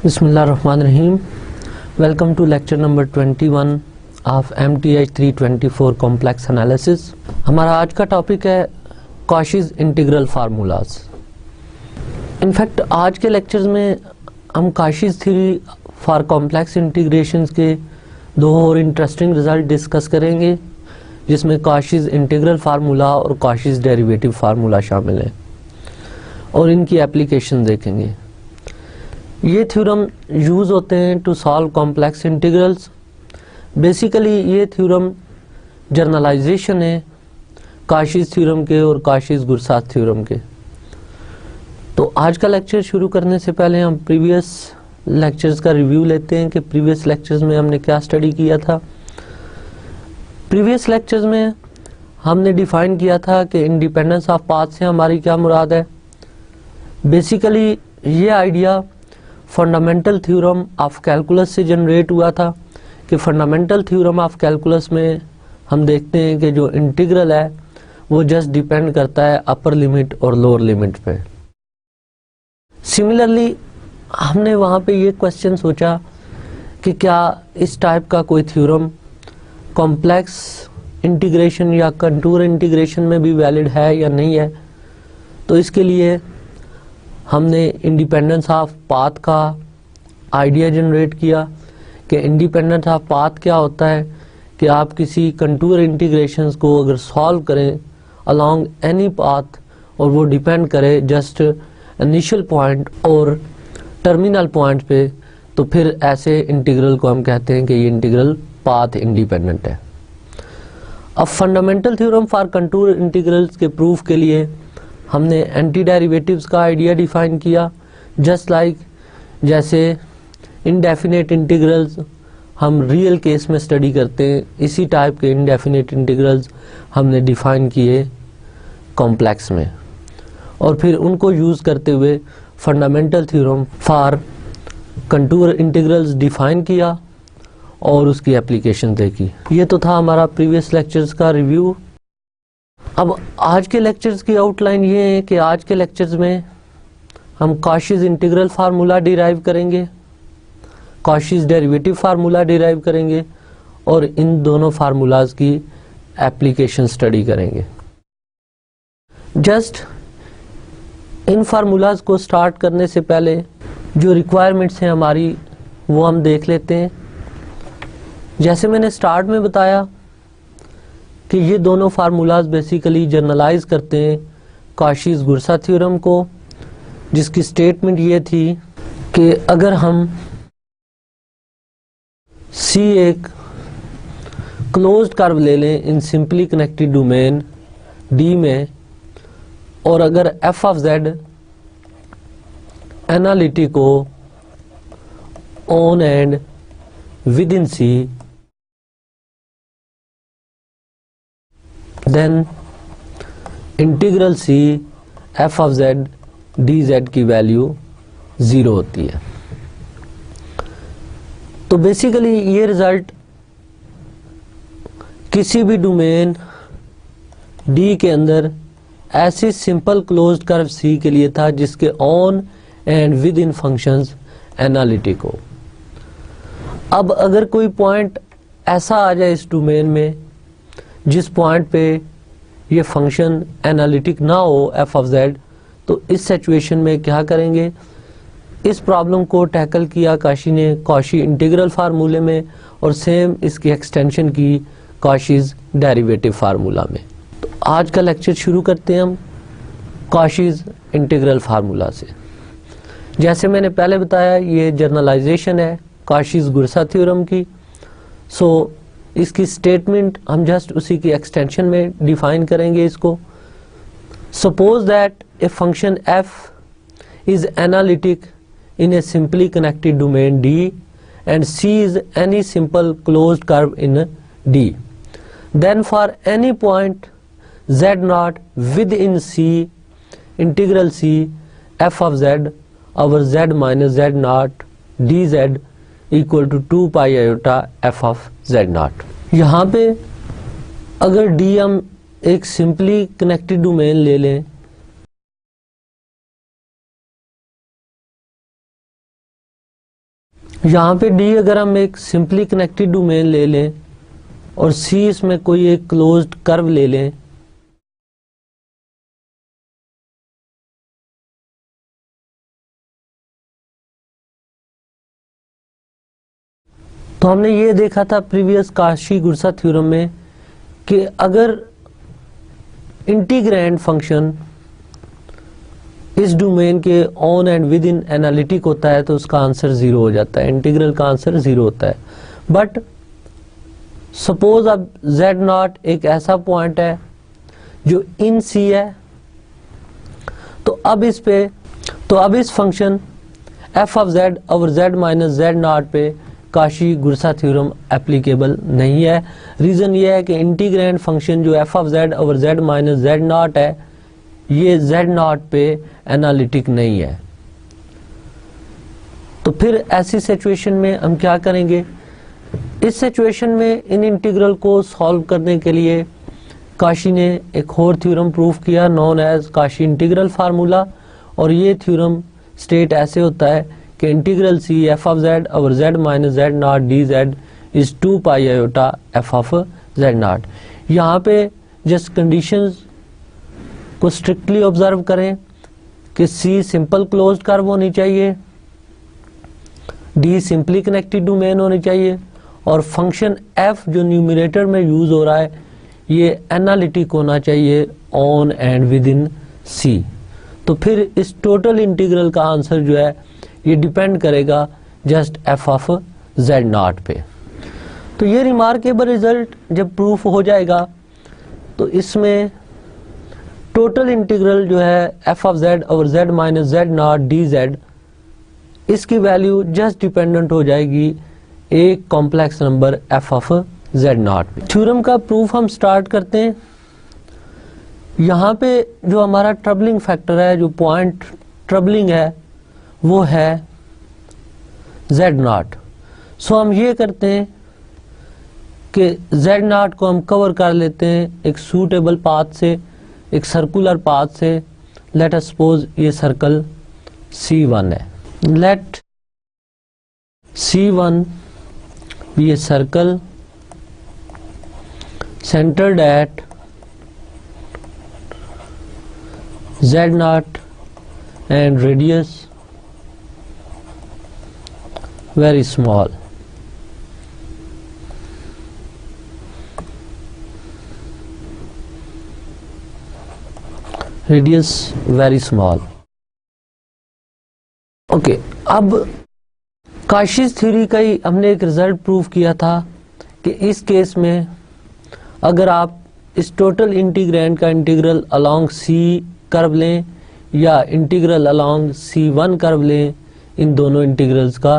बिस्मिल्लाहिर्रहमानिर्रहीम। Welcome to lecture number 21 of MTH 324 complex analysis. हमारा आज का टॉपिक है कॉशीज इंटीग्रल फार्मूलाज। इनफैक्ट आज के लेक्चर्स में हम Cauchy's theory for complex integrations के दो और इंटरेस्टिंग रिजल्ट डिस्कस करेंगे, जिसमें कॉशीज इंटीग्रल फार्मूला और कॉशीज डेरिवेटिव फार्मूला शामिल है और इनकी एप्लीकेशन देखेंगे। ये थ्योरम यूज़ होते हैं to solve complex integrals. Basically ये थ्योरम जर्नलाइजेशन है कॉशीज थ्योरम के और कॉशीज गुरसात थ्योरम के। तो आज का लेक्चर शुरू करने से पहले हम प्रीवियस लेक्चर्स का रिव्यू लेते हैं कि प्रीवियस लेक्चर्स में हमने क्या स्टडी किया था। प्रीवियस लेक्चर्स में हमने डिफाइन किया था कि इंडिपेंडेंस ऑफ पाथ से हमारी क्या मुराद है। बेसिकली ये idea fundamental theorem of calculus से जनरेट हुआ था कि फंडामेंटल थ्योरम ऑफ कैलकुलस में हम देखते हैं कि जो इंटीग्रल है वो जस्ट डिपेंड करता है अपर लिमिट और लोअर लिमिट पे। सिमिलरली हमने वहाँ पे ये क्वेश्चन सोचा कि क्या इस टाइप का कोई थ्योरम कॉम्प्लेक्स इंटीग्रेशन या कंटूर इंटीग्रेशन में भी वैलिड है या नहीं है। तो इसके लिए हमने इंडिपेंडेंस ऑफ पाथ का आइडिया जनरेट किया कि इंडिपेंडेंस ऑफ पाथ क्या होता है कि आप किसी कंटूर इंटीग्रेशंस को अगर सॉल्व करें अलोंग एनी पाथ और वो डिपेंड करे जस्ट इनिशियल पॉइंट और टर्मिनल पॉइंट पे, तो फिर ऐसे इंटीग्रल को हम कहते हैं कि ये इंटीग्रल पाथ इंडिपेंडेंट है। अब fundamental theorem for contour integrals के प्रूफ के लिए हमने एंटी डेरिवेटिव्स का आइडिया डिफाइन किया। जस्ट लाइक जैसे इनडेफिनेट इंटीग्रल्स हम रियल केस में स्टडी करते हैं, इसी टाइप के इनडेफिनेट इंटीग्रल्स हमने डिफाइन किए कॉम्प्लेक्स में और फिर उनको यूज़ करते हुए fundamental theorem for contour integrals define किया और उसकी एप्लीकेशन देखी। ये तो था हमारा प्रीवियस लेक्चर्स का रिव्यू। अब आज के लेक्चर्स की आउटलाइन ये है कि आज के लेक्चर्स में हम कॉशीज इंटीग्रल फार्मूला डिराइव करेंगे, कॉशीज डेरिवेटिव फार्मूला डिराइव करेंगे और इन दोनों फार्मूलाज की एप्लीकेशन स्टडी करेंगे। जस्ट इन फार्मूलाज को स्टार्ट करने से पहले जो रिक्वायरमेंट्स हैं हमारी वो हम देख लेते हैं। जैसे मैंने स्टार्ट में बताया कि ये दोनों फार्मूलाज बेसिकली जर्नलाइज करते हैं कॉशीज गुरसा थ्योरम को, जिसकी स्टेटमेंट ये थी कि अगर हम C एक क्लोज्ड कर्व ले लें in simply connected domain D में और अगर f of z analytic on and within C, then integral C f of z dz की वैल्यू 0 होती है। तो बेसिकली ये रिजल्ट किसी भी डोमेन D के अंदर ऐसी सिंपल क्लोज्ड कर्व C के लिए था जिसके on and with in functions analytic हो। अब अगर कोई पॉइंट ऐसा आ जाए इस डोमेन में जिस पॉइंट पे ये फंक्शन एनालिटिक ना हो f ऑफ z, तो इस सिचुएशन में क्या करेंगे। इस प्रॉब्लम को टैकल किया कॉशी ने कॉशी इंटीग्रल फार्मूले में और सेम इसकी एक्सटेंशन की कॉशीज डेरिवेटिव फार्मूला में। तो आज का लेक्चर शुरू करते हैं हम कॉशीज इंटीग्रल फार्मूला से। जैसे मैंने पहले बताया ये जर्नलाइजेशन है कॉशीज गुरसा थ्योरम की। सो इसकी स्टेटमेंट हम जस्ट उसी की एक्सटेंशन में डिफाइन करेंगे इसको। Suppose that a function f is analytic in A simply connected domain D and C is any simple closed curve in D, then for any point z0 within C, integral C f of z over z minus z0 dz equal to 2 pi iota f of z0। यहाँ पे अगर D हम एक simply connected domain ले लें यहाँ पे D अगर हम एक सिंपली कनेक्टेड डोमेन ले लें और सी इसमें कोई एक क्लोज्ड कर्व ले लें, तो हमने ये देखा था प्रीवियस काशी-गुरसा थ्योरम में कि अगर इंटीग्रैंड फंक्शन इस डोमेन के on and with in analytic होता है तो उसका आंसर 0 हो जाता है, इंटीग्रल का आंसर 0 होता है। बट सपोज अब z0 एक ऐसा पॉइंट है जो इन सी है, तो अब इस function f of z over z minus z0 पे काशी-गुरसा थ्योरम एप्लीकेबल नहीं है। रीजन ये है कि इंटीग्रैंड फंक्शन जो f of z over z minus z0 है, ये z0 पे एनालिटिक नहीं है। तो फिर ऐसी सिचुएशन में हम क्या करेंगे? इस सिचुएशन में इन इंटीग्रल को सॉल्व करने के लिए काशी ने एक और थ्योरम प्रूव किया known as Cauchy integral formula, और ये थ्योरम स्टेट ऐसे होता है कि integral C f of z over z minus z naught d z is 2 pi iota f of z naught. यहाँ पे जस्ट कंडीशंस को स्ट्रिक्टली ऑब्जर्व करें कि सी सिंपल क्लोज्ड कर्व होनी चाहिए, डी सिंपली कनेक्टेड डोमेन होनी चाहिए, और फंक्शन एफ जो न्यूमरेटर में यूज हो रहा है ये एनालिटिक होना चाहिए on and within C. तो फिर इस टोटल इंटीग्रल का आंसर जो है ये डिपेंड करेगा just F of z not पे। तो ये रिमार्केबल रिजल्ट जब प्रूफ हो जाएगा तो इसमें टोटल इंटीग्रल जो है F of z over z minus z naught d Z, इसकी वैल्यू जस्ट डिपेंडेंट हो जाएगी एक complex number F of z not पे। थ्योरम का प्रूफ हम स्टार्ट करते हैं। यहाँ पे जो हमारा ट्रबलिंग फैक्टर है, जो पॉइंट ट्रबलिंग है, वो है जेड नॉट। सो हम ये करते हैं कि जेड नॉट को हम कवर कर लेते हैं एक सूटेबल पाथ से, एक सर्कुलर पाथ से। लेट अस सपोज ये सर्कल C1 है। Let C1 be a circle centered at Z0 and radius very small. Radius very small. Okay, अब काशीज थ्योरी का ही हमने एक रिजल्ट प्रूव किया था कि इस केस में अगर आप इस टोटल इंटीग्रैंड का इंटीग्रल अलोंग सी कर्व लें या इंटीग्रल अलोंग C1 कर्व लें, इन दोनों इंटीग्रल्स का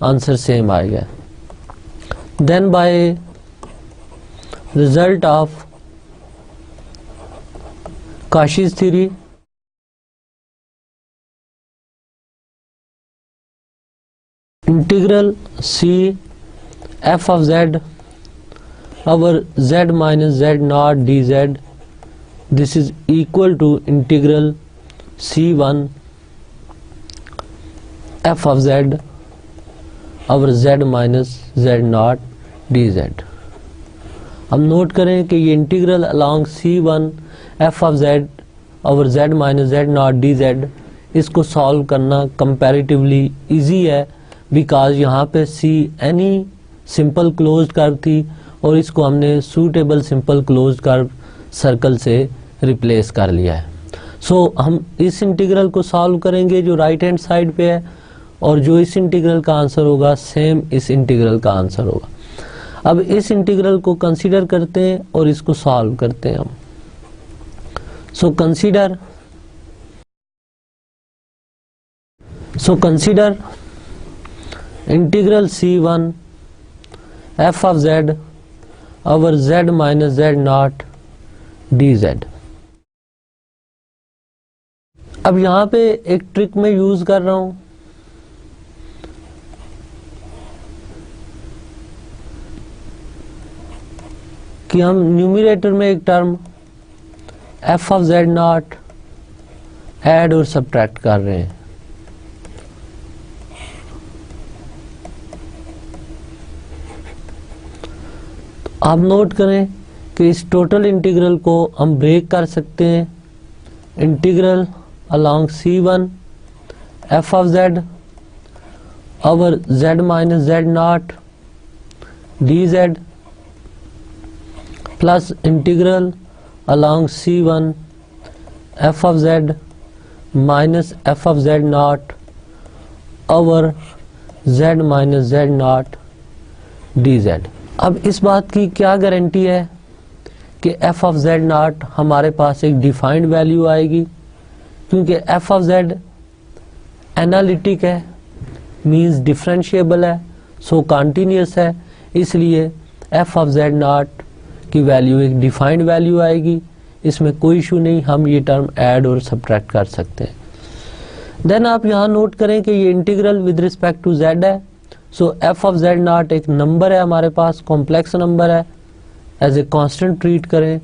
आंसर सेम आएगा। Then by result of Cauchy's theory integral C f of z over z minus z naught dz, this is equal to integral C1 f of z over z minus z naught dz। हम note करें कि ये integral along C1 f of z over z minus z naught dz, इसको solve करना comparatively easy है, because यहाँ पे C any simple closed curve थी और इसको हमने suitable simple closed curve circle से रिप्लेस कर लिया है। सो हम इस इंटीग्रल को सॉल्व करेंगे जो राइट हैंड साइड पे है, और जो इस इंटीग्रल का आंसर होगा सेम इस इंटीग्रल का आंसर होगा। अब इस इंटीग्रल को कंसीडर करते हैं और इसको सॉल्व करते हैं हम। So consider integral C1 f of z over z minus z naught dz। अब यहाँ पे एक ट्रिक मैं यूज कर रहा हूं कि हम न्यूमरेटर में एक term f of z naught add और सब्ट्रैक्ट कर रहे हैं। आप नोट करें कि इस टोटल इंटीग्रल को हम ब्रेक कर सकते हैं, integral along C1 f of z over z minus z naught dz plus integral along C1 f of z minus f of z naught over z minus z naught dz। अब इस बात की क्या guarantee है कि f of z naught हमारे पास एक defined value आएगी, क्योंकि f of z एनालिटिक है, मीन्स डिफरेंशिएबल है, सो कॉन्टीन्यूस है, इसलिए f of z naught की वैल्यू एक डिफाइंड वैल्यू आएगी। इसमें कोई इशू नहीं, हम ये टर्म ऐड और सब्ट्रैक्ट कर सकते हैं। देन आप यहाँ नोट करें कि ये integral with respect to z है, so f of z naught एक नंबर है हमारे पास, कॉम्प्लेक्स नंबर है, एज ए कांस्टेंट ट्रीट करें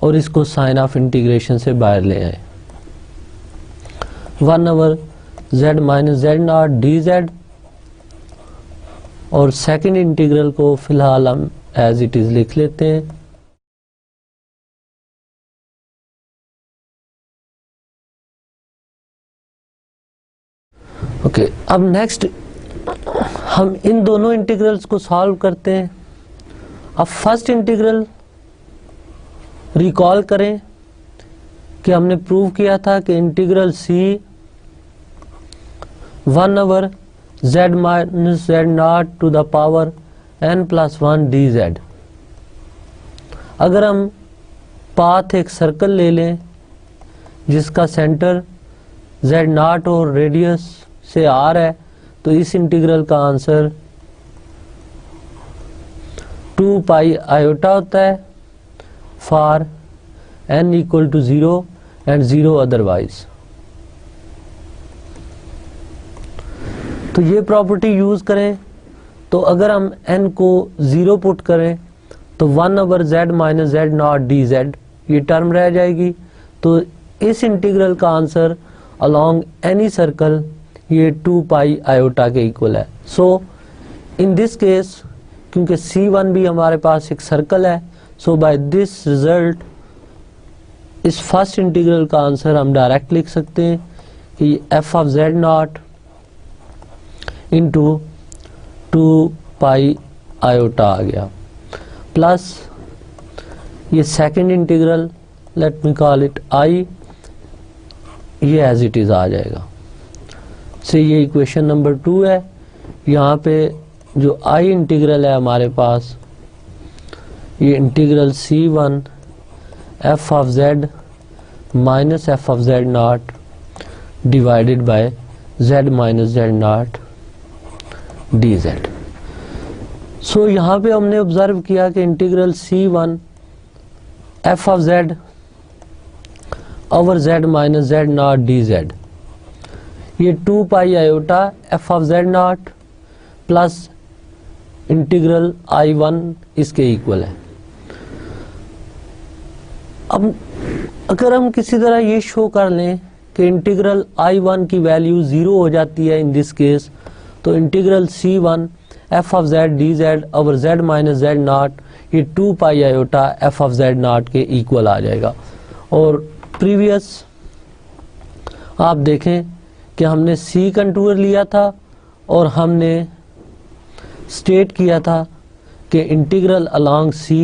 और इसको साइन ऑफ इंटीग्रेशन से बाहर ले आए। 1 over z minus z not dz, और सेकंड इंटीग्रल को फिलहाल हम एज इट इज लिख लेते हैं। ओके, अब नेक्स्ट हम इन दोनों इंटीग्रल्स को सॉल्व करते हैं। अब फर्स्ट इंटीग्रल रिकॉल करें कि हमने प्रूव किया था कि integral c 1 over z minus z naught to the power n plus 1 dz। अगर हम पाथ एक सर्कल ले लें जिसका सेंटर z नॉट और रेडियस से r है, तो इस इंटीग्रल का आंसर 2 पाई आयोटा होता है for n equal to 0 and 0 otherwise. तो ये प्रॉपर्टी यूज करें, तो अगर हम n को 0 पुट करें तो 1 over z minus z not dz ये टर्म रह जाएगी। तो इस इंटीग्रल का आंसर अलोंग एनी सर्कल ये 2 पाई आयोटा के इक्वल है। सो इन दिस केस, क्योंकि C1 भी हमारे पास एक सर्कल है, सो बाय दिस रिजल्ट इस फर्स्ट इंटीग्रल का आंसर हम डायरेक्ट लिख सकते हैं कि f of z not into 2 pi iota आ गया, प्लस ये second integral, let me call it i, ये एज इट इज आ जाएगा। से ये इक्वेशन नंबर 2 है। यहाँ पे जो i इंटीग्रल है हमारे पास, ये integral C1 f of z minus f of z not divided bye z minus z not dz। सो यहाँ पे हमने ऑब्जर्व किया कि integral C1 f of z over z minus z not dz, ये 2 pi iota f of z naught plus integral I1 इसके equal है। अब अगर हम किसी तरह ये शो कर लें कि इंटीग्रल I1 की वैल्यू 0 हो जाती है इन दिस केस, तो integral C1 f of z dz over z minus z not ये 2 pi iota f of z not के इक्वल आ जाएगा। और प्रीवियस आप देखें कि हमने C कंटूर लिया था और हमने स्टेट किया था कि इंटीग्रल अलोंग C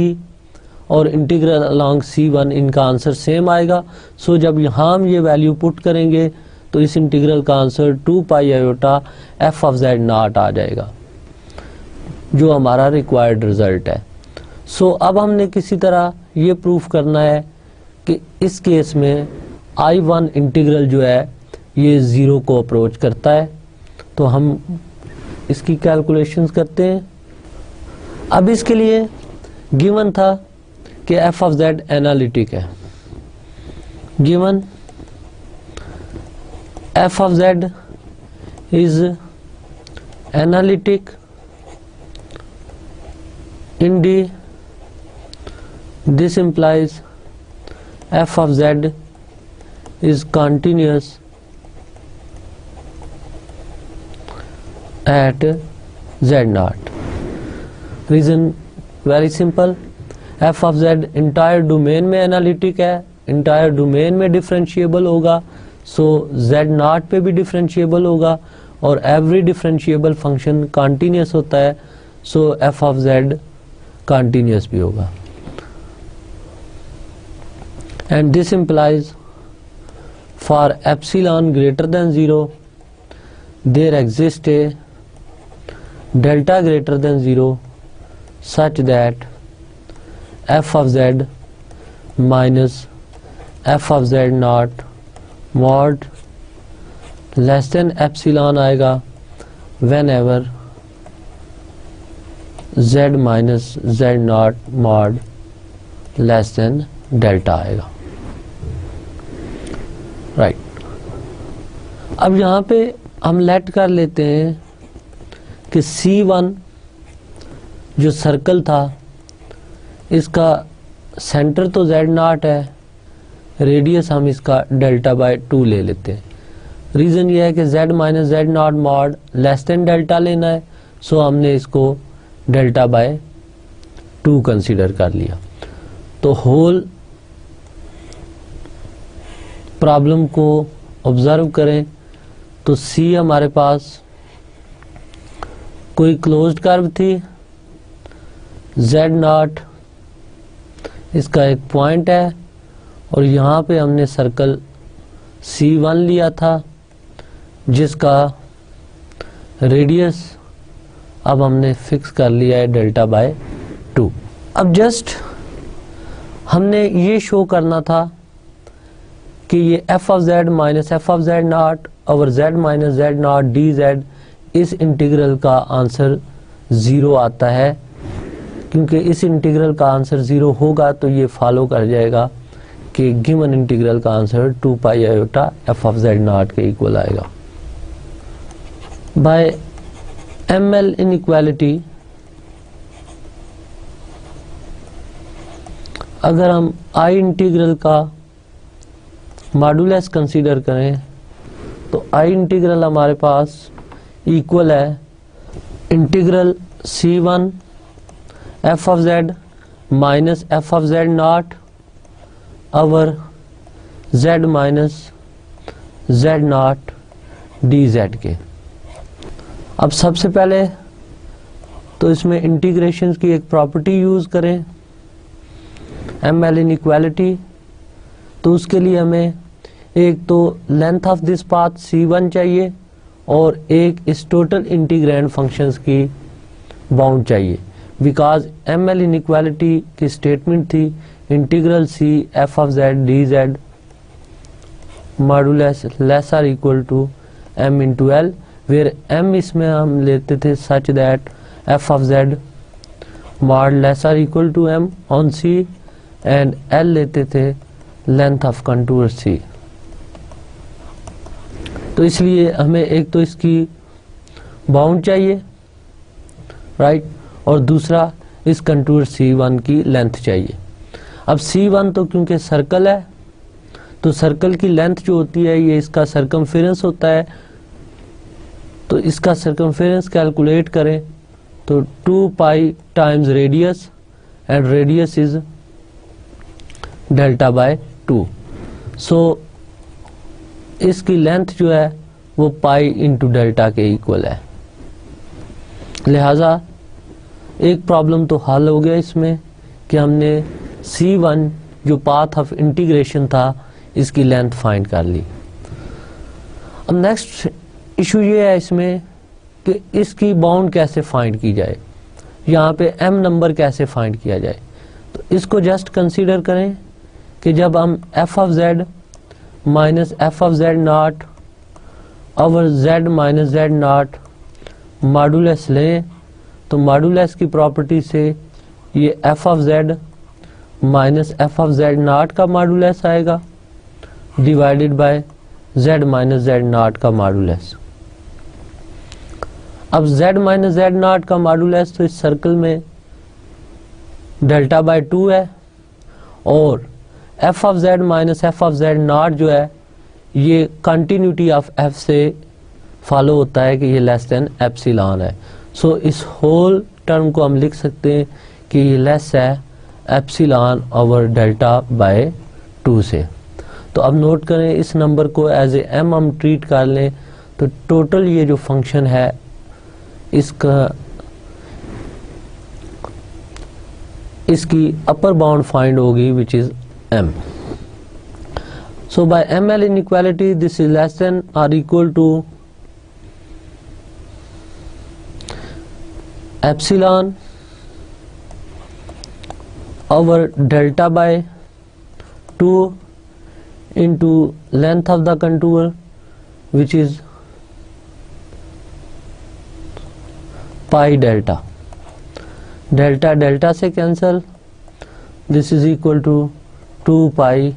और इंटीग्रल अलोंग C1 इनका आंसर सेम आएगा। सो जब यहाँ हम ये वैल्यू पुट करेंगे तो इस इंटीग्रल का answer 2 pi iota f of z not आ जाएगा, जो हमारा रिक्वायर्ड रिजल्ट है। सो अब हमने किसी तरह ये प्रूफ करना है कि इस केस में I1 इंटीग्रल जो है ये 0 को अप्रोच करता है। तो हम इसकी कैलकुलेशंस करते हैं। अब इसके लिए गिवन था कि f ऑफ z एनालिटिक है, given f of z is analytic in D, this implies f of z is continuous at z naught. Reason very simple, F of Z entire domain में analytic है, entire domain में differentiable होगा, सो Z not पे भी differentiable होगा, और every differentiable function continuous होता है, so f of z continuous भी होगा। And this implies for epsilon greater than 0 there exist a delta greater than 0 such that f of z minus f of z naught mod less than epsilon आएगा whenever z minus z naught mod less than delta आएगा, right. अब यहाँ पे हम late कर लेते हैं कि C1 जो सर्कल था इसका सेंटर तो z नॉट है, रेडियस हम इसका डेल्टा बाय 2 ले लेते हैं। रीज़न ये है कि z minus z not mod less than delta लेना है, सो हमने इसको डेल्टा बाय 2 कंसीडर कर लिया। तो होल प्रॉब्लम को ऑब्जर्व करें तो C हमारे पास कोई क्लोज्ड कर्व थी, z नॉट इसका एक पॉइंट है, और यहाँ पे हमने सर्कल C1 लिया था जिसका रेडियस अब हमने फिक्स कर लिया है डेल्टा बाय 2। अब जस्ट हमने ये शो करना था कि ये f of z minus f of z not और z minus z not dz, इस इंटीग्रल का आंसर 0 आता है, क्योंकि इस इंटीग्रल का आंसर 0 होगा तो ये फॉलो कर जाएगा कि गिवन इंटीग्रल का answer 2 pi iota f of z not के इक्वल आएगा। बाय एमएल इनइक्वालिटी अगर हम आई इंटीग्रल का मॉडुलस कंसीडर करें तो आई इंटीग्रल हमारे पास इक्वल है integral C1 f of z minus f of z not over z minus z not dz के। अब सबसे पहले तो इसमें इंटीग्रेशन की एक प्रॉपर्टी यूज करें, एम एल इनइक्वालिटी। तो उसके लिए हमें एक तो length of this path C1 चाहिए और एक इस टोटल इंटीग्रैंड फंक्शंस की बाउंड चाहिए, बिकॉज एम एल इनइक्वालिटी की स्टेटमेंट थी integral C f of z dz modulus less or equal to m into L, where m इसमें हम लेते थे such that f of z mod less or equal to m on C and l लेते थे length of contour C। तो इसलिए हमें एक तो इसकी बाउंड चाहिए, राइट, और दूसरा इस कंटूर C1 की लेंथ चाहिए। अब C1 तो क्योंकि सर्कल है तो सर्कल की लेंथ जो होती है ये इसका सर्कमफेरेंस होता है, तो इसका सर्कमफेरेंस कैलकुलेट करें तो 2 पाई times radius and radius is delta by 2। सो इसकी लेंथ जो है वो पाई इंटू डेल्टा के इक्वल है। लिहाजा एक प्रॉब्लम तो हल हो गया इसमें कि हमने C1 जो पाथ ऑफ इंटीग्रेशन था इसकी लेंथ फाइंड कर ली। अब नेक्स्ट इशू ये है इसमें कि इसकी बाउंड कैसे फाइंड की जाए, यहाँ पे m नंबर कैसे फाइंड किया जाए। तो इसको जस्ट कंसीडर करें कि जब हम f of z minus f of z not over z minus z not modulus लें तो मॉडुलस की प्रॉपर्टी से ये f of z minus f of z not का मॉडुलस आएगा divided by z minus z not का modulus. अब z minus z not का मॉडुलस तो इस सर्कल में डेल्टा बाय 2 है और f of z minus f of z not जो है ये कंटिन्यूटी ऑफ f से फॉलो होता है कि ये लेस देन एप्सिलॉन है। सो इस होल टर्म को हम लिख सकते हैं कि ये लेस है एप्सिलॉन ओवर डेल्टा बाय 2 से। तो अब नोट करें, इस नंबर को एज ए एम हम ट्रीट कर लें तो टोटल ये जो फंक्शन है इसकी अपर बाउंड फाइंड होगी which is m। So by ML inequality this is less than or equal to epsilon over delta by 2 into length of the contour which is pi delta। Delta delta से cancel, this is equal to 2 pi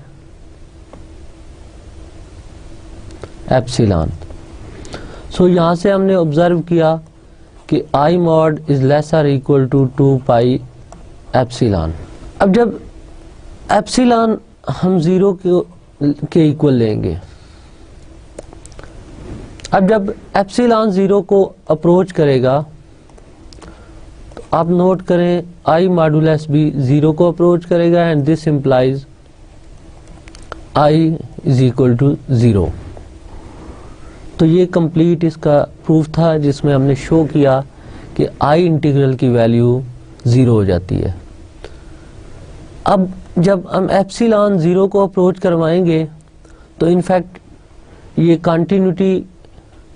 epsilon. So यहाँ से हमने observe किया कि I mod is less or equal to 2 pi epsilon. अब जब epsilon हम 0 के इक्वल लेंगे, अब जब एप्सिलॉन 0 को अप्रोच करेगा तो आप नोट करें आई मॉडुलस भी 0 को अप्रोच करेगा and this implies I is equal to 0। तो ये कंप्लीट इसका प्रूफ था जिसमें हमने शो किया कि आई इंटीग्रल की वैल्यू 0 हो जाती है। अब जब हम एप्सिलॉन 0 को अप्रोच करवाएंगे तो इनफैक्ट ये कंटिन्यूटी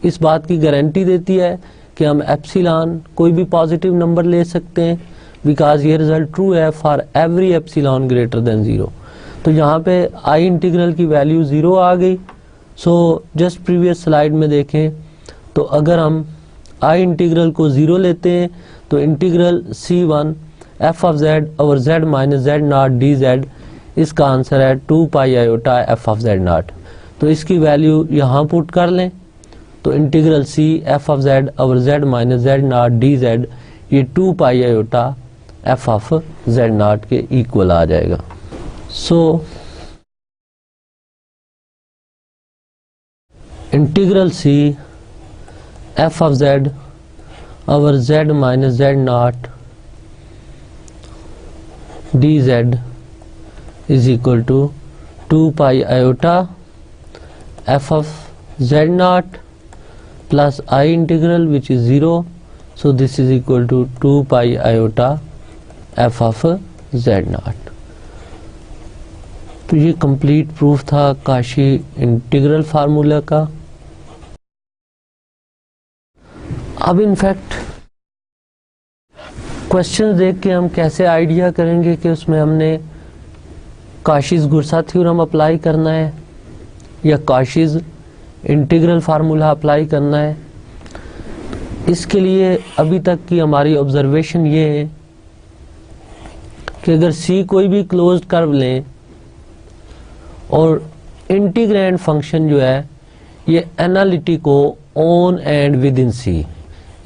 इस बात की गारंटी देती है कि हम एप्सिलॉन कोई भी पॉजिटिव नंबर ले सकते हैं, बिकॉज ये रिजल्ट ट्रू है for every epsilon greater than 0। तो यहाँ पे आई इंटीग्रल की वैल्यू 0 आ गई। सो जस्ट प्रीवियस स्लाइड में देखें तो अगर हम आई इंटीग्रल को 0 लेते हैं तो integral C1 f of z over z minus z not d Z, इसका आंसर है 2 pi iota f of z naught. तो इसकी वैल्यू यहाँ पुट कर लें तो integral C f of z over z minus z not d z ये 2 pi iota f of z not के इक्वल आ जाएगा। So integral C f of z over z minus z not d z is equal to 2 pi iota f of z naught plus I integral which is 0। So this is equal to 2 pi iota f of z naught. तो ये complete proof था Kashi integral formula का। अब in fact question देख के हम कैसे idea करेंगे कि उसमें हमने काशीज गुरसा थ्योरम अप्लाई करना है या काशीज इंटीग्रल फार्मूला अप्लाई करना है। इसके लिए अभी तक की हमारी ऑब्जर्वेशन ये है कि अगर C कोई भी क्लोज्ड कर्व लें और इंटीग्रैंड फंक्शन जो है ये analytic on and within C,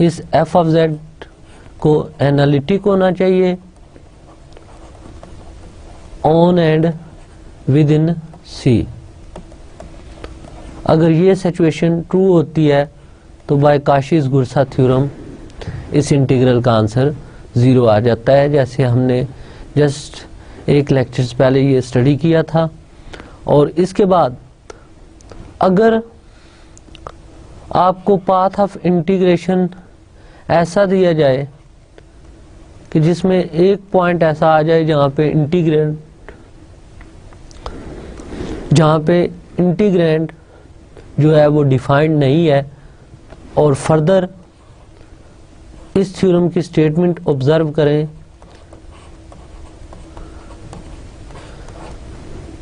इस f ऑफ z को एनालिटिक होना चाहिए on and within C। अगर ये सिचुएशन ट्रू होती है तो बाय काशीज गुरसा थ्योरम इस इंटीग्रल का आंसर 0 आ जाता है, जैसे हमने जस्ट एक लेक्चर से पहले ये स्टडी किया था। और इसके बाद अगर आपको पाथ ऑफ इंटीग्रेशन ऐसा दिया जाए कि जिसमें एक पॉइंट ऐसा आ जाए जहाँ पे इंटीग्रेंड जो है वो डिफाइंड नहीं है और फर्दर इस थ्योरम की स्टेटमेंट ऑब्जर्व करें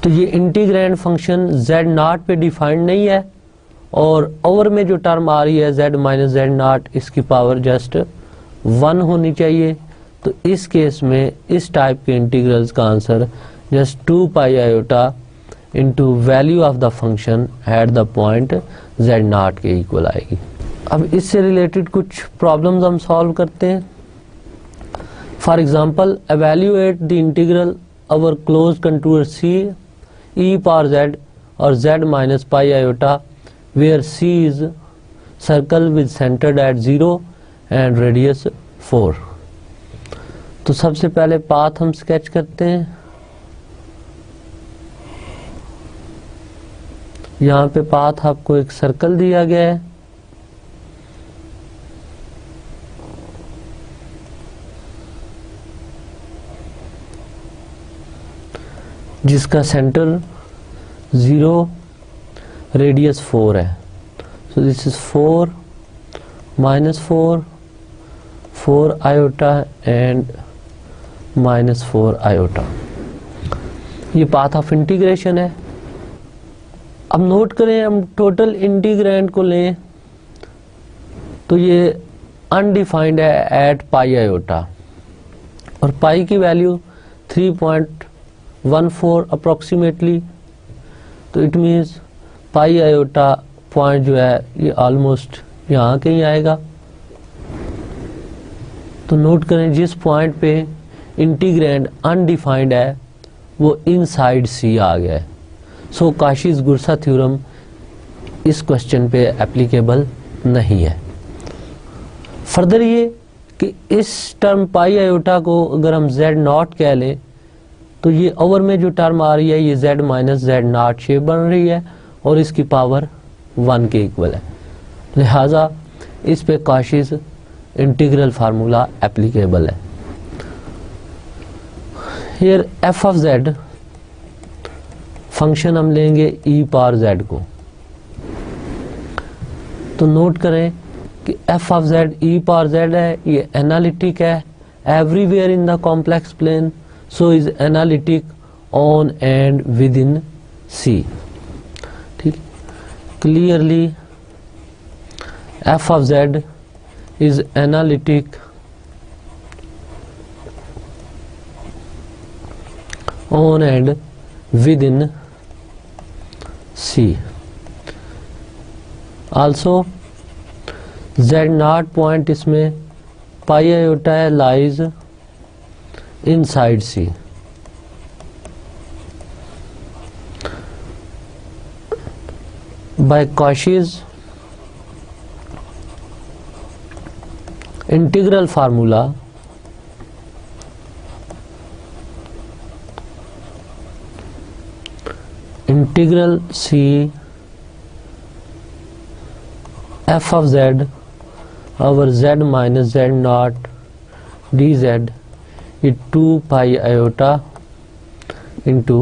तो ये इंटीग्रैंड फंक्शन z नॉट पे डिफाइंड नहीं है और ओवर में जो टर्म आ रही है z माइनस z नॉट, इसकी पावर जस्ट 1 होनी चाहिए। तो इस केस में इस टाइप के इंटीग्रल्स का answer just 2 pi iota into value of the function at the point z not के इक्वल आएगी। अब इससे रिलेटेड कुछ प्रॉब्लम्स हम सॉल्व करते हैं। For example evaluate the integral over closed contour C e power z और z minus pi iota where C is circle with centred at 0 and radius 4। तो तो सबसे पहले पाथ हम स्केच करते हैं। यहाँ पे पाथ आपको एक सर्कल दिया गया है, जिसका सेंटर 0, रेडियस 4 है। सो this is 4 -4, 4 iota and -4 iota. ये पाथ ऑफ इंटीग्रेशन है। अब नोट करें, हम टोटल इंटीग्रैंड को लें तो ये अनडिफाइंड है एट पाई आयोटा, और पाई की वैल्यू 3.14 अप्रोक्सीमेटली। तो it means pi iota point जो है ये ऑलमोस्ट यहाँ कहीं आएगा। तो नोट करें, जिस पॉइंट पे इंटीग्रैंड अनडिफाइंड है वो इनसाइड सी आ गया है। सो काशीज़-गुरसा थ्योरम इस क्वेश्चन पे एप्लीकेबल नहीं है। फर्दर ये कि इस टर्म पाई आयोटा को अगर हम z नॉट कह लें तो ये ओवर में जो टर्म आ रही है ये z minus z not shape बन रही है और इसकी पावर 1 के इक्वल है। लिहाजा इस पे काशीज़ इंटीग्रल फार्मूला एप्लीकेबल है। Here f of z function हम लेंगे e पावर z को। तो नोट करें कि f of z e power z है, ये एनालिटिक है everywhere in the complex plane, so is analytic on and within C। ठीक, clearly f of z is analytic on and within C. Also z not point इसमें पाई iota है lies inside C। by Cauchy's integral formula, integral C f of z over z minus z naught dz ये 2 pi iota into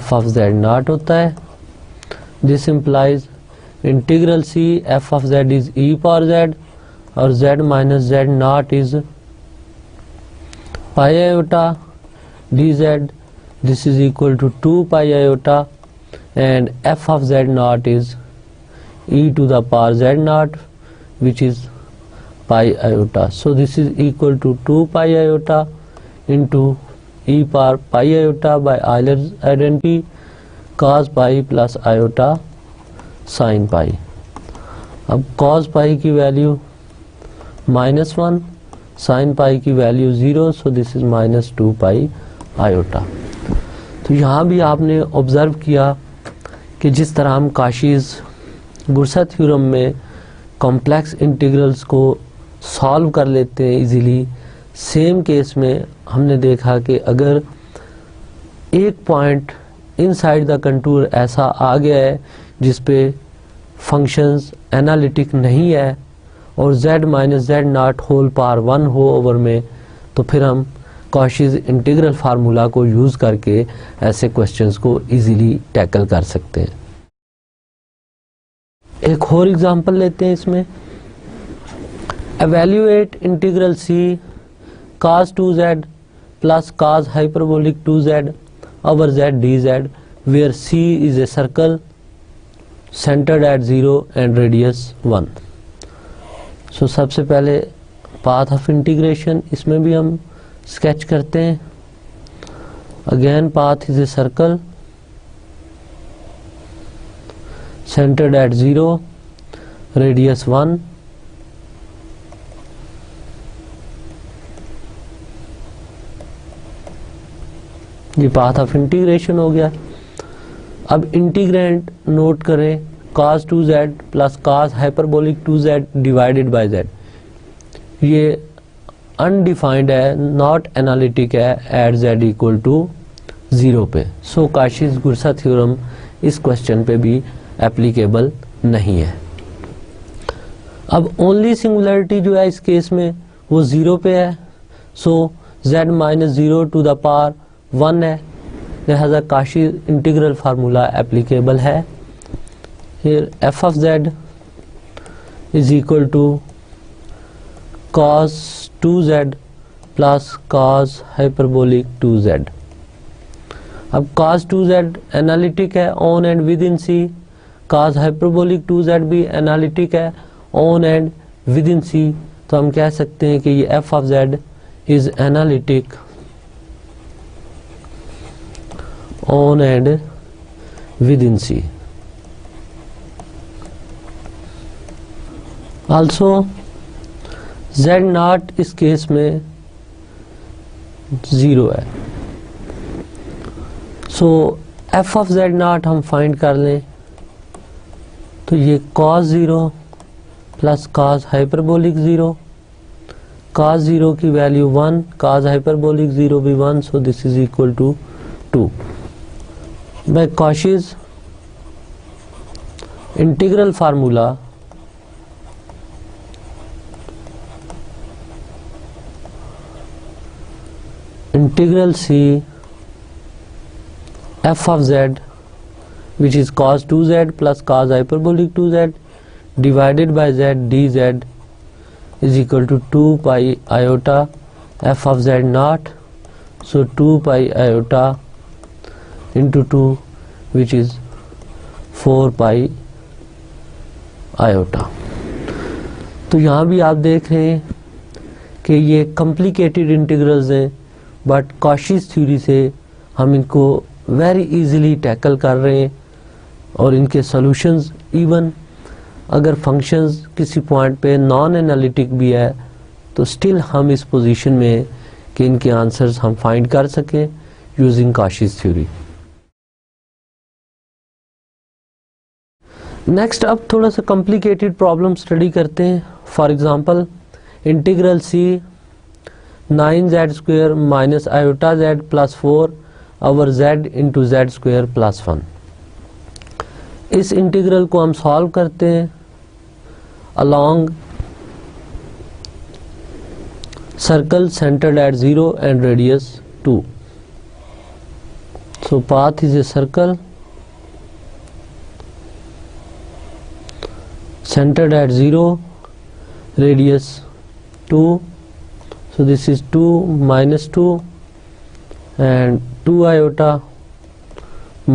f of z naught होता है। This implies integral C f of z इज e power z और z minus z naught is pi iota dz, this is equal to 2 pi iota and f of z naught is e to the power z naught which is pi iota. So this is equal to 2 pi iota into e power pi iota bye Euler's identity cos pi plus iota sine pi. अब cos पाई की value -1, sine pi की value 0, so this is -2 pi iota. तो यहाँ भी आपने observe किया कि जिस तरह हम काशीज़-गुरसा थ्योरम में कॉम्प्लेक्स इंटीग्रल्स को सॉल्व कर लेते हैं इजीली, सेम केस में हमने देखा कि अगर एक पॉइंट इनसाइड द कंटूर ऐसा आ गया है जिस पे फंक्शंस एनालिटिक नहीं है और z minus z naught whole power 1 हो ओवर में, तो फिर हम कॉशीज़ इंटीग्रल फार्मूला को यूज़ करके ऐसे क्वेश्चंस को इजीली टैकल कर सकते हैं। एक और एग्जांपल लेते हैं इसमें। Evaluate integral C cos 2z plus cos hyperbolic 2z over z dz where C is a circle centered at 0 and radius 1। सो सबसे पहले पाथ ऑफ इंटीग्रेशन इसमें भी हम स्केच करते हैं। Again path is a circle centered at 0, radius 1। ये path of integration हो गया। अब इंटीग्रेंट नोट करें cos 2z plus cos hyperbolic 2z divided by z। ये अनडिफाइंड है, नॉट एनालिटिक है एट z इक्वल टू 0 पे। सो काशीस-गुरसा थ्योरम इस क्वेश्चन पे भी एप्लीकेबल नहीं है। अब ओनली सिंगुलरिटी जो है इस केस में वो 0 पे है, सो z minus 0 to the power 1 है, लिहाजा काशी इंटीग्रल फार्मूला एप्लीकेबल है। Here f of z is equal to cos 2z plus cos hyperbolic 2z। अब cos 2z एनालिटिक है on and within C, cos hyperbolic 2z भी analytic है on and within C, तो हम कह सकते हैं कि ये f of z is analytic on and within C. Also z not इस केस में 0 है, so f of z not हम फाइंड कर लें तो ये cos 0 plus cos hyperbolic 0, cos 0 की वैल्यू 1, cos हाइपरबोलिक 0 भी 1, so this is equal to 2। By Cauchy's integral formula integral C f of z which is cos 2z plus cos hyperbolic 2z divided by z dz is equal to 2 pi iota f of z naught, so 2 pi iota into 2 which is 4 pi iota। तो यहाँ भी आप देख रहे हैं कि ये complicated integrals हैं, बट काशीस थ्योरी से हम इनको वेरी इजीली टैकल कर रहे हैं और इनके सॉल्यूशंस इवन अगर फंक्शंस किसी पॉइंट पे नॉन एनालिटिक भी है तो स्टिल हम इस पोजीशन में हैं कि इनके आंसर्स हम फाइंड कर सकें यूजिंग काशीस थ्योरी। नेक्स्ट अब थोड़ा सा कॉम्प्लिकेटेड प्रॉब्लम स्टडी करते हैं। For example integral C 9z square minus iota z plus 4 over z into z square plus 1। इस इंटीग्रल को हम सॉल्व करते हैं along circle centred at 0 and radius 2। So path is a circle centered at 0, radius 2, so this is 2 minus 2 and 2 iota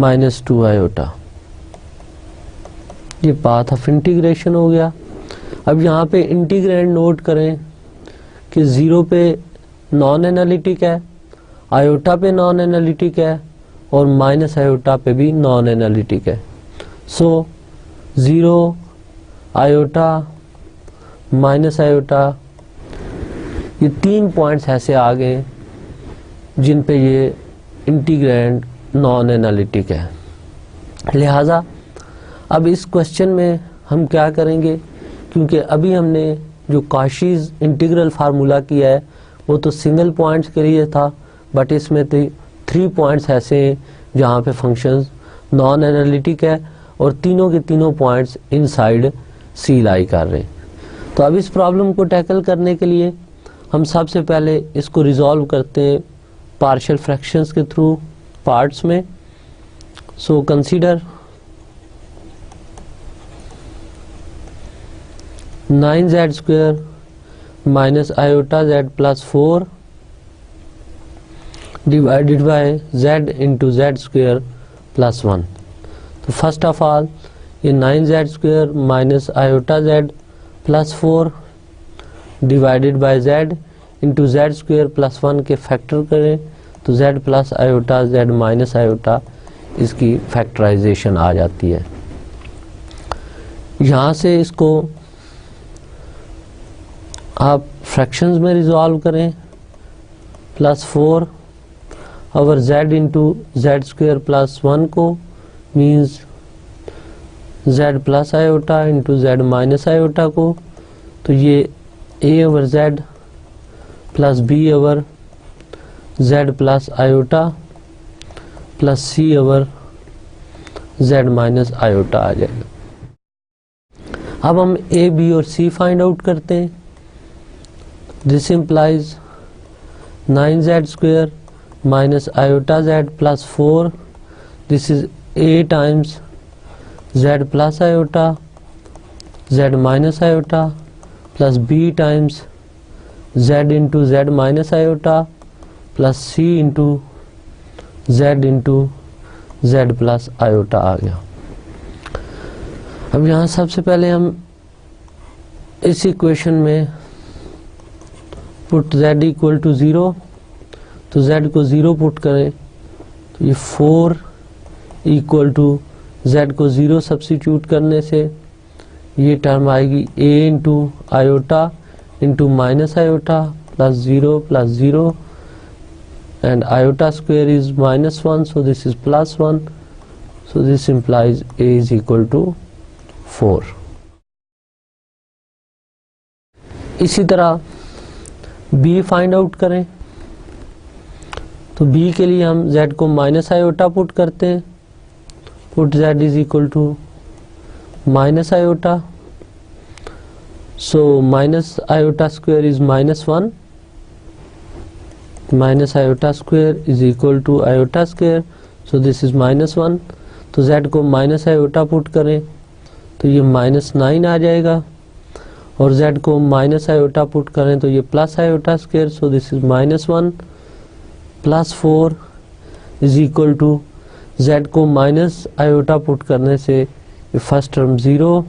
minus 2 iota। ये path of integration हो गया। अब यहाँ पे इंटीग्रेंड नोट करें कि 0 पे नॉन एनालिटिक है, आयोटा पे नॉन एनालिटिक है और माइनस आयोटा पे भी नॉन एनालिटिक है। सो 0 आयोटा माइनस आयोटा, ये 3 पॉइंट्स ऐसे आ गए जिन पे ये इंटीग्रैंड नॉन एनालिटिक है। लिहाजा अब इस क्वेश्चन में हम क्या करेंगे, क्योंकि अभी हमने जो काशीज इंटीग्रल फार्मूला किया है वो तो सिंगल पॉइंट्स के लिए था, बट इसमें तो 3 पॉइंट्स ऐसे हैं जहाँ पे फंक्शंस नॉन एनालिटिक है और तीनों के तीनों पॉइंट्स इनसाइड सी लाई कर रहे हैं। तो अब इस प्रॉब्लम को टैकल करने के लिए हम सबसे पहले इसको रिजॉल्व करते हैं पार्शियल फ्रैक्शंस के थ्रू पार्ट्स में। So consider 9z square minus iota z plus 4 divided by z into z square plus 1। तो फर्स्ट ऑफ ऑल ये 9z square minus iota z plus 4 divided by z into z square plus 1 के factor करें तो z plus iota z minus iota इसकी factorisation आ जाती है। यहाँ से इसको आप फ्रैक्शंस में रिजॉल्व करें, plus 4 over z into z square plus 1 को means z plus iota into z minus iota को, तो ये a over z plus b over z plus iota plus c over z minus iota आ जाएगा। अब हम a, b और c find out करते हैं। This implies 9z square minus iota z plus 4, this is a times z plus iota z minus iota plus b times z into z minus iota plus c into z into z plus iota आ गया। अब यहाँ सबसे पहले हम इस equation में put z equal to 0, तो z को 0 पुट करें तो ये 4 इक्वल टू z को 0 सब्स्टिट्यूट करने से ये टर्म आएगी a into iota into minus iota plus 0 and iota square is -1, so this is +1, so this implies a is equal to 4। इसी तरह b फाइंड आउट करें तो b के लिए हम z को माइनस आयोटा पुट करते हैं, put z is equal to minus iota, so minus iota square is -1, minus iota square is equal to iota square, so this is -1, तो z को माइनस आयोटा पुट करें तो ये -9 आ जाएगा, और z को माइनस आयोटा पुट करें तो ये plus iota square, so this is -1 plus 4 is equal to z को माइनस आयोटा पुट करने से ये फर्स्ट टर्म 0,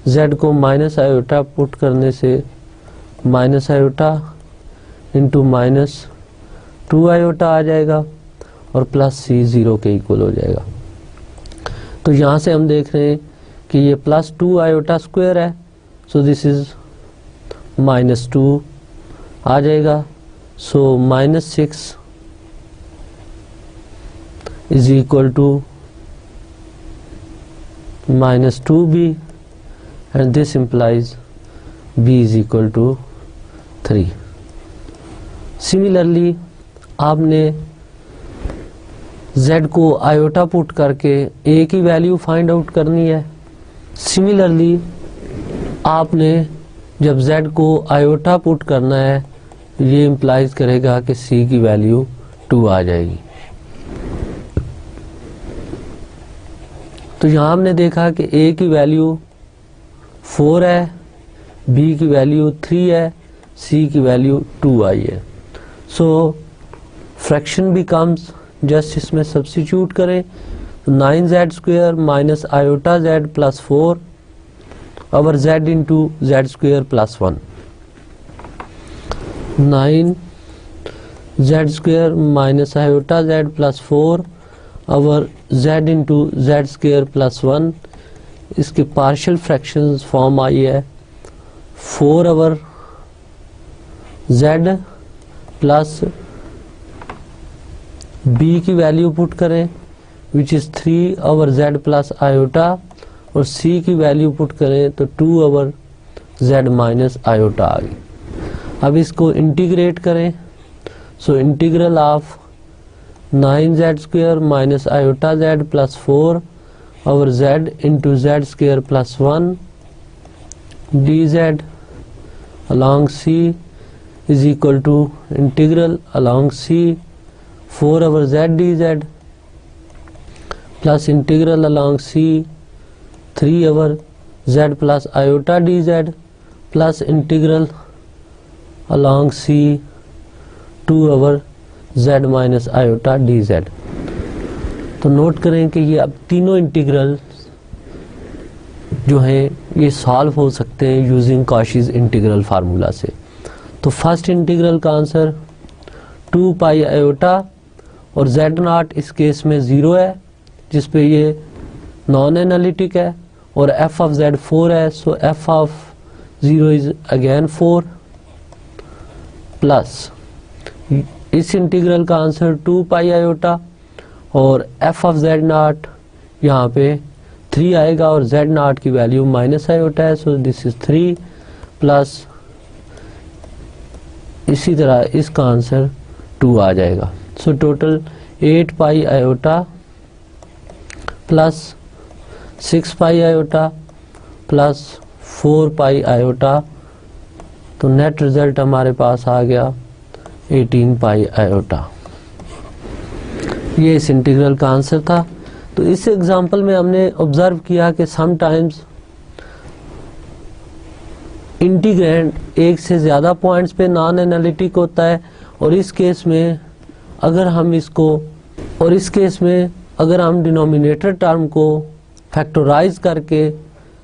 z को माइनस आयोटा पुट करने से माइनस आयोटा इंटू -2 आयोटा आ जाएगा, और प्लस c 0 के इक्वल हो जाएगा। तो यहाँ से हम देख रहे हैं कि ये +2 आयोटा स्क्वायर है, सो दिस इज -2 आ जाएगा, so -6 is equal to -2b, and this implies b is equal to 3। Similarly आपने z को आयोटा पुट करके a की वैल्यू फाइंड आउट करनी है। सिमिलरली आपने जब z को आयोटा पुट करना है ये इम्प्लाइज करेगा कि c की वैल्यू 2 आ जाएगी। तो यहाँ हमने देखा कि a की वैल्यू 4 है, b की वैल्यू 3 है, c की वैल्यू 2 आई है। सो फ्रैक्शन बिकम्स, जस्ट इसमें सब्स्टिट्यूट करें, 9z square minus iota z plus 4 over z into z square plus 1, 9z square minus iota z plus 4 over z into z square plus 1, इसके partial fractions form I है 4 over z plus b की value put करें which is 3 over z plus iota, और c की value put करें तो 2 over z minus iota आ गई। अब इसको इंटीग्रेट करें, so integral of 9z square minus iota z plus 4 over z into z square plus 1 dz along c is equal to integral along c 4 over z dz plus integral along c 3 over z plus iota dz plus integral along c 2 over z minus iota dz। तो note करें कि ये अब तीनों integral जो हैं ये solve हो सकते हैं यूजिंग कॉशीज इंटीग्रल फार्मूला से। तो फर्स्ट इंटीग्रल का आंसर 2 पाई आयोटा, और z नॉट इस केस में 0 है जिस पे ये नॉन एनालिटिक है, और f ऑफ z 4 है, so f of 0 is again 4 plus इस इंटीग्रल का आंसर 2 पाई आयोटा, और f ऑफ z नॉट यहाँ पे 3 आएगा, और z नॉट की वैल्यू माइनस आयोटा है, सो दिस इज 3 प्लस इसी तरह इसका आंसर 2 आ जाएगा। सो टोटल 8 पाई आयोटा प्लस 6 पाई आयोटा प्लस 4 पाई आयोटा, तो नेट रिजल्ट हमारे पास आ गया 18 पाई आयोटा। ये इस इंटीग्रल का आंसर था। तो इस एग्जांपल में हमने ऑब्जर्व किया कि समटाइम्स इंटीग्रैंड एक से ज़्यादा पॉइंट्स पे नॉन एनालिटिक होता है, और इस केस में अगर हम डिनोमिनेटर टर्म को फैक्टराइज करके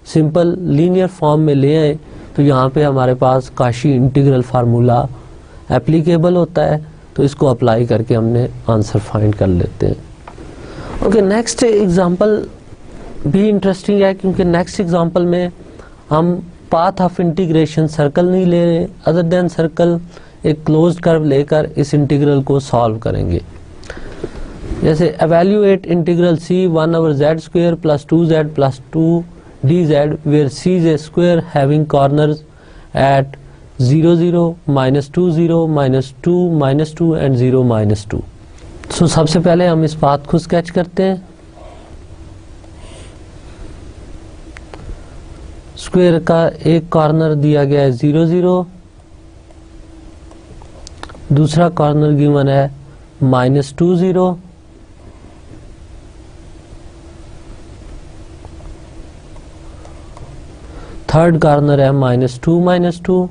सिंपल लीनियर फॉर्म में ले आए तो यहाँ पे हमारे पास काशी इंटीग्रल फार्मूला एप्लीकेबल होता है। तो इसको अप्लाई करके हमने आंसर फाइंड कर लेते हैं। ओके, नेक्स्ट एग्जांपल भी इंटरेस्टिंग है, क्योंकि नेक्स्ट एग्जांपल में हम पाथ ऑफ इंटीग्रेशन सर्कल नहीं ले रहे, अदर देन सर्कल एक क्लोज्ड कर्व लेकर इस इंटीग्रल को सॉल्व करेंगे। जैसे evaluate integral c 1/z² plus 2z plus 2dz where c is a square having corners at 0 0 -2 0 -2 -2 and 0 -2। सो सबसे पहले हम इस पाथ को स्केच करते हैं। स्क्वायर का एक कॉर्नर दिया गया है 0 0, दूसरा कॉर्नर गिवन है -2 0, थर्ड कॉर्नर है -2 -2,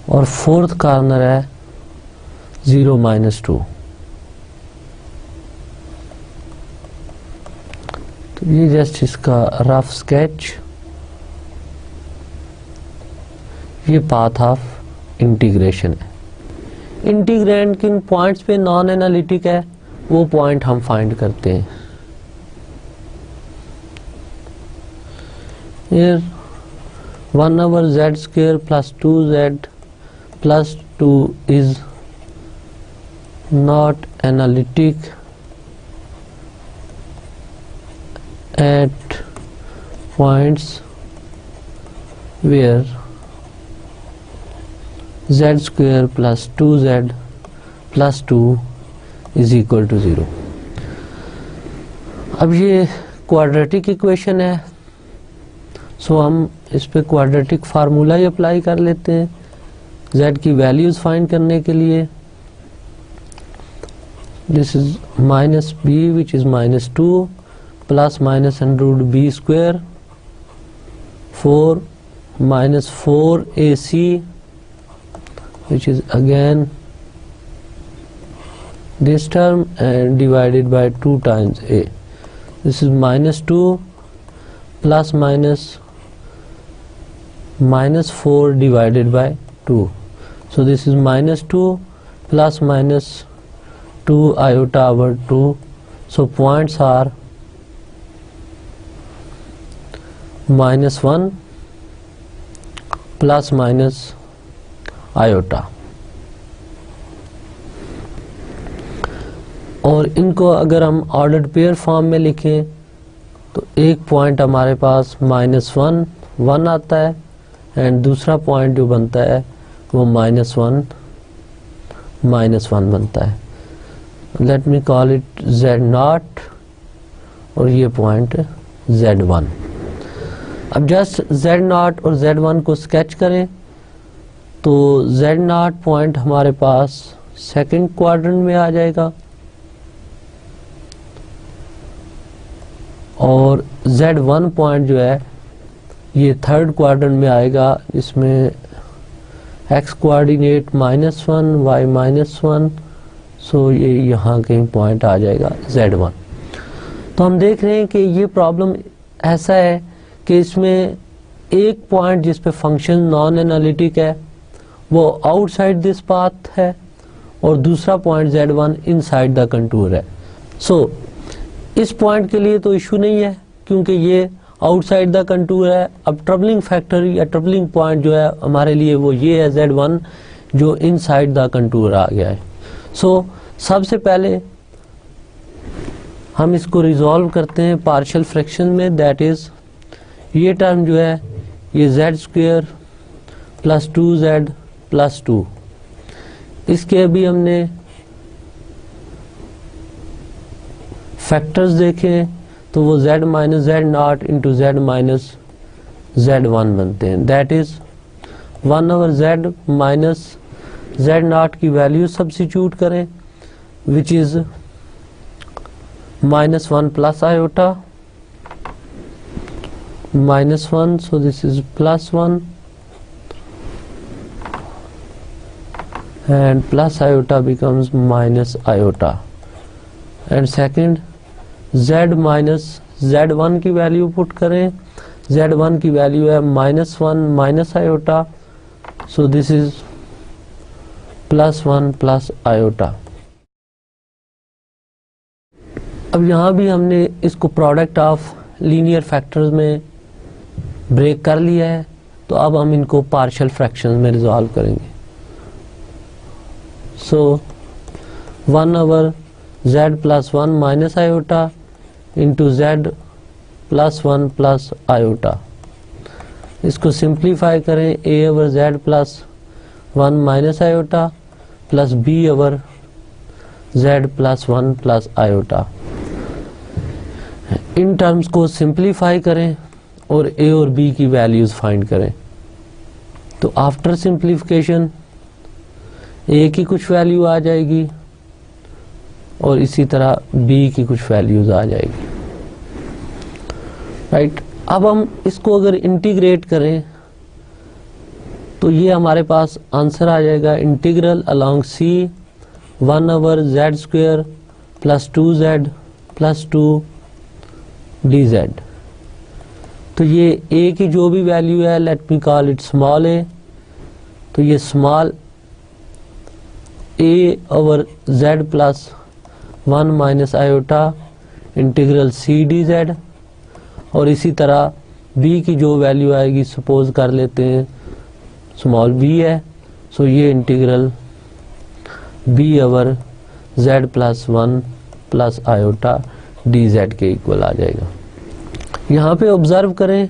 और फोर्थ कॉर्नर है 0 -2। तो ये जस्ट इसका रफ स्केच, ये पाथ ऑफ इंटीग्रेशन है। इंटीग्रैंड किन पॉइंट्स पे नॉन एनालिटिक है वो पॉइंट हम फाइंड करते हैं। Here 1/z² plus 2z plus 2 is not analytic at points where z² plus 2z plus 2 is equal to 0। अब ये क्वाड्रेटिक इक्वेशन है, सो हम इस पे क्वाड्रेटिक फार्मूला ही अप्लाई कर लेते हैं z की वैल्यूज फाइंड करने के लिए। This is -b which is -2 plus -√b² 4 -4ac which is again this term and divided by 2 times a. This is -2 plus -4 divided by 2. So this is -2 plus -2 iota over 2. So points are -1 plus minus iota, और इनको अगर हम ordered pair form में लिखें तो एक point हमारे पास -1 आता है, एंड दूसरा पॉइंट जो बनता है वो -1 बनता है। Late me call it Z0 और ये पॉइंट Z1। अब जस्ट Z0 और Z1 को स्केच करें तो Z0 पॉइंट हमारे पास सेकंड क्वाड्रेंट में आ जाएगा, और Z1 पॉइंट जो है ये थर्ड क्वाड्रेंट में आएगा, इसमें x कोऑर्डिनेट -1 y -1, सो ये यहाँ कहीं पॉइंट आ जाएगा Z1। तो हम देख रहे हैं कि ये प्रॉब्लम ऐसा है कि इसमें एक पॉइंट जिस पे फंक्शन नॉन एनालिटिक है वो आउटसाइड दिस पाथ है, और दूसरा point Z1 inside the contour है। सो इस पॉइंट के लिए तो इशू नहीं है क्योंकि ये आउटसाइड द कंटूर है। अब ट्रबलिंग फैक्टर या ट्रबलिंग पॉइंट जो है हमारे लिए वो ये है Z1 जो इनसाइड द कंटूर आ गया है। सो सबसे पहले हम इसको रिजॉल्व करते हैं पार्शियल फ्रैक्शन में, दैट इज ये टर्म जो है ये z square plus 2z plus 2, इसके अभी हमने फैक्टर्स देखे तो वो z minus z not into Z minus z1 बनते हैं। That is 1/z minus z not की वैल्यू सब्स्टिट्यूट करें which is -1 plus iota -1, so this is +1 and plus iota becomes minus iota, and second z minus z1 की value put करें, z1 की value है -1 minus iota, so this is +1 plus iota. अब यहाँ भी हमने इसको प्रोडक्ट ऑफ लीनियर फैक्टर्स में ब्रेक कर लिया है, तो अब हम इनको पार्शियल फ्रैक्शंस में रिजॉल्व करेंगे। सो 1/z plus 1 minus iota into z plus 1 plus iota, इसको सिंप्लीफाई करें a/z plus 1 minus iota plus b/z plus 1 plus iota. In terms को सिंप्लीफाई करें और a और b की वैल्यूज फाइंड करें। तो आफ्टर सिंप्लीफिकेशन a की कुछ वैल्यू आ जाएगी और इसी तरह b की कुछ वैल्यूज आ जाएगी, राइट। अब हम इसको अगर इंटीग्रेट करें तो ये हमारे पास आंसर आ जाएगा integral along c 1/z square plus 2z plus 2 dz। तो ये a की जो भी वैल्यू है, late me call it small a, तो ये small a/z plus 1 minus iota integral c dz, और इसी तरह b की जो वैल्यू आएगी सपोज कर लेते हैं स्मॉल b है, सो ये integral b/z plus 1 plus iota dz के इक्वल आ जाएगा। यहाँ पे ऑब्जर्व करें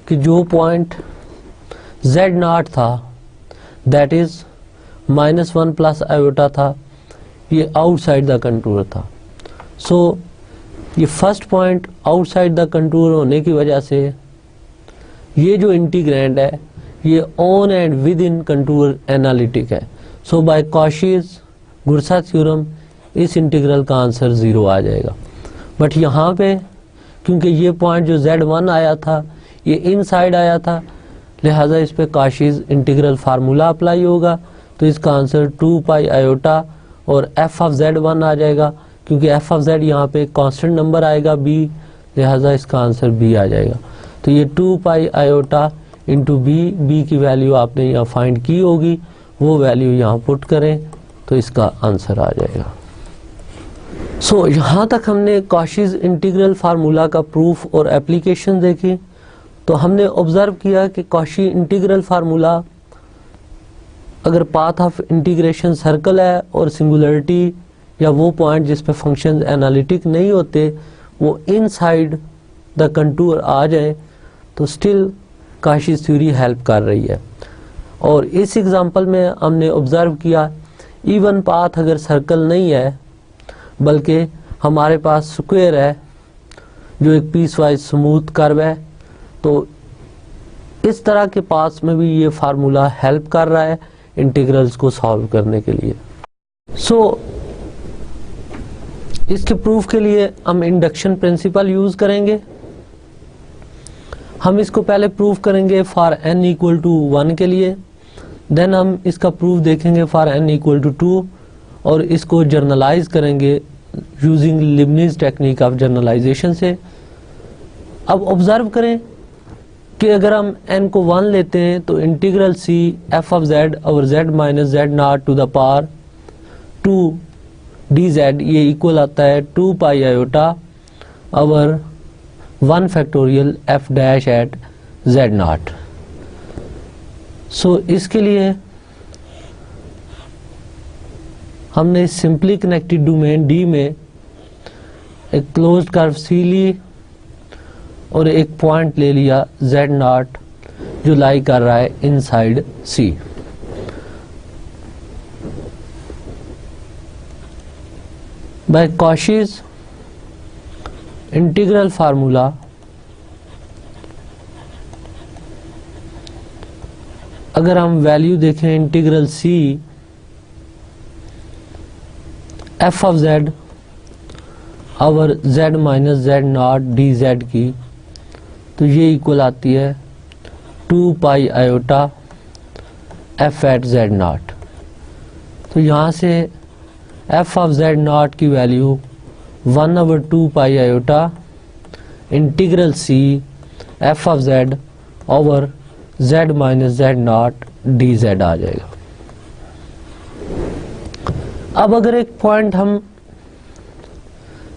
कि जो पॉइंट z0 था दैट इज -1 प्लस आयोटा था, ये आउटसाइड द कंटूर था। सो ये first point outside the contour होने की वजह से ये जो इंटीग्रैंड है ये on and with in contour analytic है। So bye Cauchy's Gursa theorem इस इंटीग्रल का आंसर 0 आ जाएगा। बट यहाँ पे क्योंकि ये पॉइंट जो z1 आया था ये इनसाइड आया था, लिहाजा इस पे कॉशीज इंटीग्रल फार्मूला अप्लाई होगा, तो इसका आंसर 2 पाई आयोटा और f ऑफ z1 आ जाएगा, क्योंकि f ऑफ z यहाँ पे कांस्टेंट नंबर आएगा b, लिहाजा इसका आंसर b आ जाएगा। तो ये 2 पाई आयोटा इंटू b की वैल्यू आपने यहाँ फाइंड की होगी, वो वैल्यू यहाँ पुट करें तो इसका आंसर आ जाएगा। सो यहाँ तक हमने कॉशीज इंटीग्रल फार्मूला का प्रूफ और एप्लीकेशन देखी। तो हमने ऑब्जर्व किया कि कॉशी इंटीग्रल फार्मूला अगर पाथ ऑफ इंटीग्रेशन सर्कल है और सिंगुलरिटी या वो पॉइंट जिस पे फंक्शन एनालिटिक नहीं होते वो इनसाइड द कंटूर आ जाए तो स्टिल कॉशीज थ्योरी हेल्प कर रही है। और इस एग्जांपल में हमने ऑब्जर्व किया इवन पाथ अगर सर्कल नहीं है बल्कि हमारे पास स्क्वायर है जो एक पीस वाइज स्मूथ कर्व है, तो इस तरह के पाथ्स में भी ये फार्मूला हेल्प कर रहा है इंटीग्रल्स को सॉल्व करने के लिए। सो इसके प्रूफ के लिए हम इंडक्शन प्रिंसिपल यूज करेंगे। हम इसको पहले प्रूफ करेंगे फॉर n इक्वल टू 1 के लिए, देन हम इसका प्रूफ देखेंगे फॉर n इक्वल टू 2 और इसको जर्नलाइज करेंगे using Leibniz technique of journalisation से। अब ऑब्जर्व करें कि अगर हम n को 1 लेते हैं तो integral c f of z और z minus z not to the power 2 dz ये इक्वल आता है 2 पाई आयोटा और 1 factorial f dash at z not. So इसके लिए हमने सिंपली कनेक्टेड डोमेन D में एक क्लोज्ड कर्व C ली और एक पॉइंट ले लिया z0 जो लाई कर रहा है inside C। By Cauchy's integral formula अगर हम वैल्यू देखें integral C f of z और z माइनस z0 dz की, तो ये इक्वल आती है 2 pi iota f eight z0। तो यहाँ से f ऑफ z0 की value 1/2 pi iota integral C f of z over z minus z0 dz आ जाएगा। अब अगर एक पॉइंट हम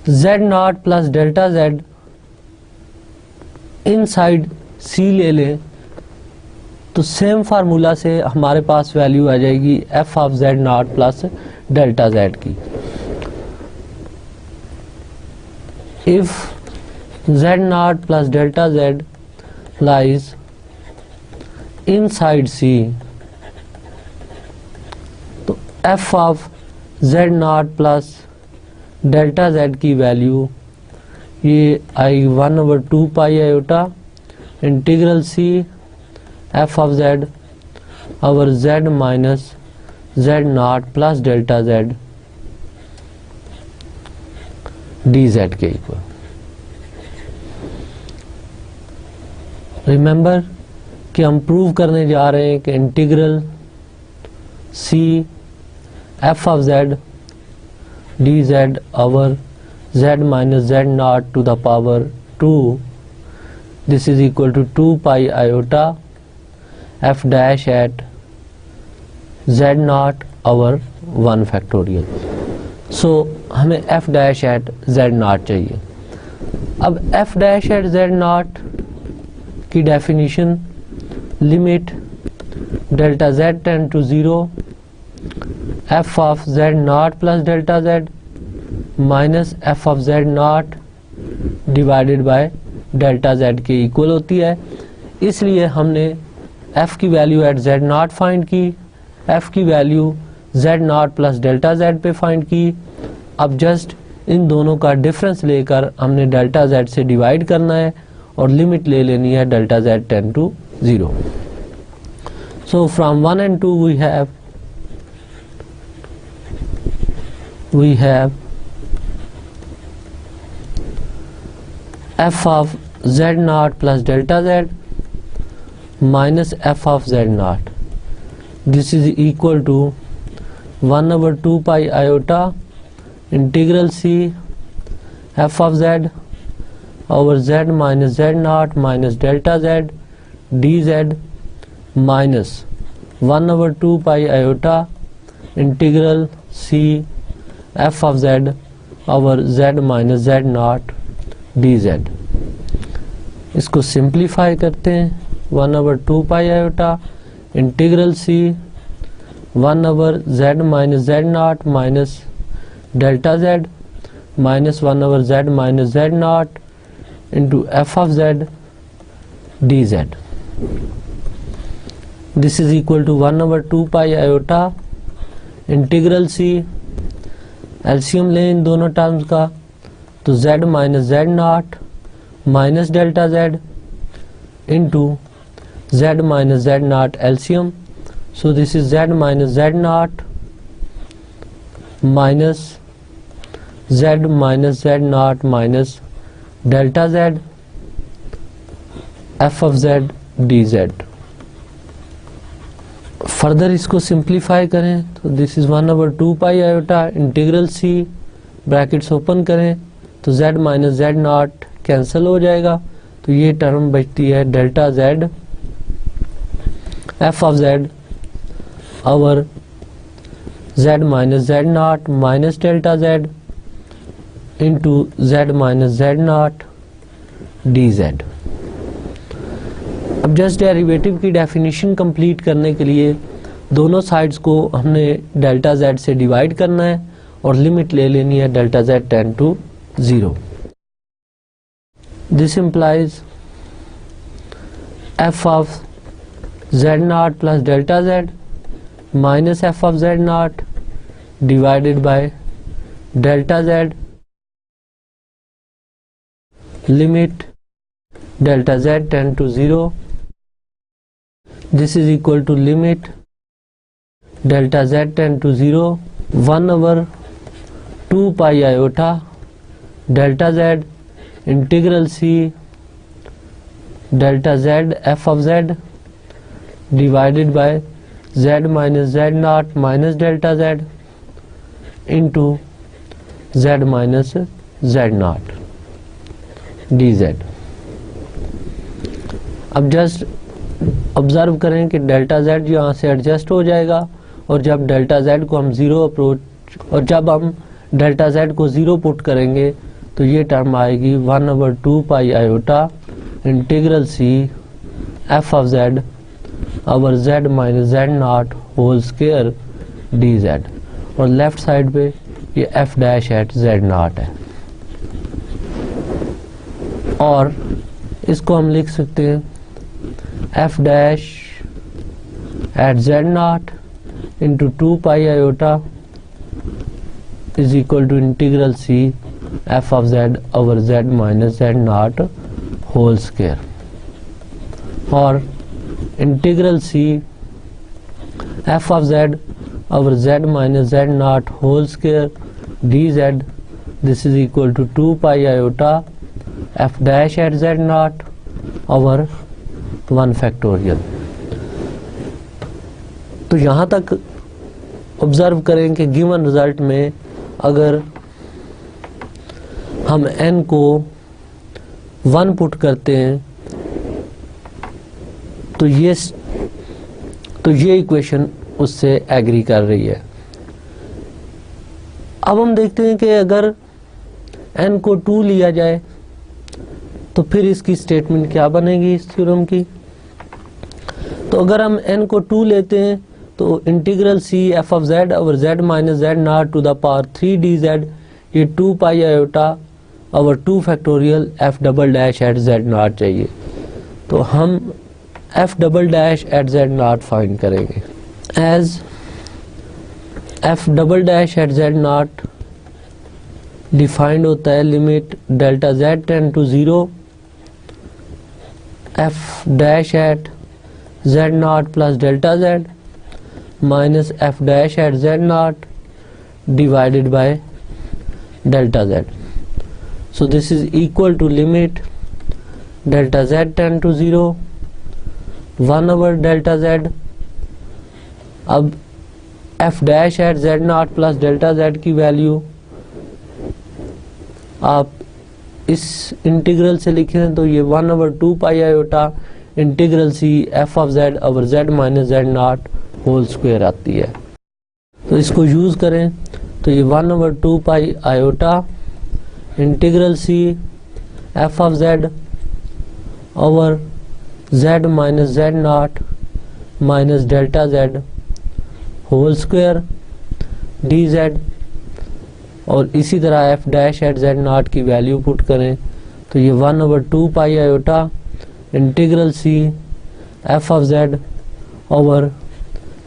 z0 plus delta z inside C ले लें तो सेम फार्मूला से हमारे पास वैल्यू आ जाएगी f of z0 plus delta z की। If z0 plus delta z lies inside C, तो f of z0 plus delta z की वैल्यू ये आई 1/2 pi iota integral C f of z और z minus z0 plus delta z dz के equal. Remember कि हम prove करने जा रहे हैं कि integral C f of z dz over z minus z0 to the power 2, this is equal to 2 pi iota f dash at z0 over 1 factorial। so हमें f dash at z0 चाहिए। अब f dash at z0 की definition limit delta z tend to 0 f of z0 plus delta z minus f of z0 divided by delta z के equal होती है। इसलिए हमने f की वैल्यू एट z0 फाइंड की, f की value z0 plus delta z पे find की। अब जस्ट इन दोनों का डिफरेंस लेकर हमने डेल्टा z से डिवाइड करना है और लिमिट ले लेनी है delta z tend to 0। So from 1 and 2 we have f of z0 plus delta z minus f of z0, this is equal to 1/2 pi iota integral C f of z over z minus z0 minus delta z dz minus 1/2 pi iota integral C f of z over z minus z0 dz। इसको simplify करते हैं 1/2 pi iota integral C 1/z minus z0 minus delta z minus 1/z minus z0 into f of z dz। This is equal to 1/2 pi iota integral C, LCM लें इन दोनों terms का, तो z minus z0 minus delta z into z minus z0 LCM. So this is z minus z0 minus z minus z0 minus delta z f of z dz। Further इसको simplify करें तो this is 1/2 pi iota integral C, brackets open करें तो z minus z0 cancel हो जाएगा, तो ये term बचती है delta z f of z और z minus z0 minus delta z into z minus z0 dz। अब जस्ट डेरिवेटिव की डेफिनेशन कंप्लीट करने के लिए दोनों साइड्स को हमने डेल्टा z से डिवाइड करना है और लिमिट ले लेनी है delta z tend to 0। This implies f of z naught plus delta z minus f of z naught divided by delta z limit delta z tend to 0. This is equal to limit delta z tend to 0 1 over 2 pi iota delta z integral c delta z f of z divided by z minus z naught minus delta z into z minus z naught dz. अब just observe करें कि delta z यहाँ से adjust हो जाएगा और जब delta z को हम ज़ीरो अप्रोच और जब हम डेल्टा z को ज़ीरो पुट करेंगे तो ये टर्म आएगी 1 over 2 pi iota integral c f of z over z minus z naught whole square dz और लेफ्ट साइड पे ये f dash at z naught है और इसको हम लिख सकते हैं f dash at z naught into 2 pi iota is equal to integral c f of z over z minus z naught whole square और integral c f of z over z minus z naught whole square dz this is equal to 2 pi iota f dash at z naught over 1 factorial. तो यहाँ तक observe करें कि given result में अगर हम n को 1 पुट करते हैं तो ये इक्वेशन उससे एग्री कर रही है. अब हम देखते हैं कि अगर n को 2 लिया जाए तो फिर इसकी स्टेटमेंट क्या बनेगी इस थ्योरम की. तो अगर हम n को 2 लेते हैं तो integral c f of z over z minus z naught to the power 3 dz ये 2 pi iota over 2 factorial f double dash at z naught चाहिए. तो हम f double dash at z naught find करेंगे. as f double dash at z naught defined होता है limit delta z tend to 0 f dash at z naught plus delta z minus f dash at z naught divided by delta z. So this is equal to limit delta z tend to 0 1 over delta z. अब f dash at z naught plus delta z की value आप इस integral से लिखें तो ये 1 over 2 pi iota integral c f of z over z minus z naught whole square आती है. तो इसको यूज़ करें तो ये 1 over 2 pi iota integral c f of z over z minus z naught minus delta z whole square dz और इसी तरह f dash at z naught की वैल्यू पुट करें तो ये 1 over 2 pi iota integral c f of z over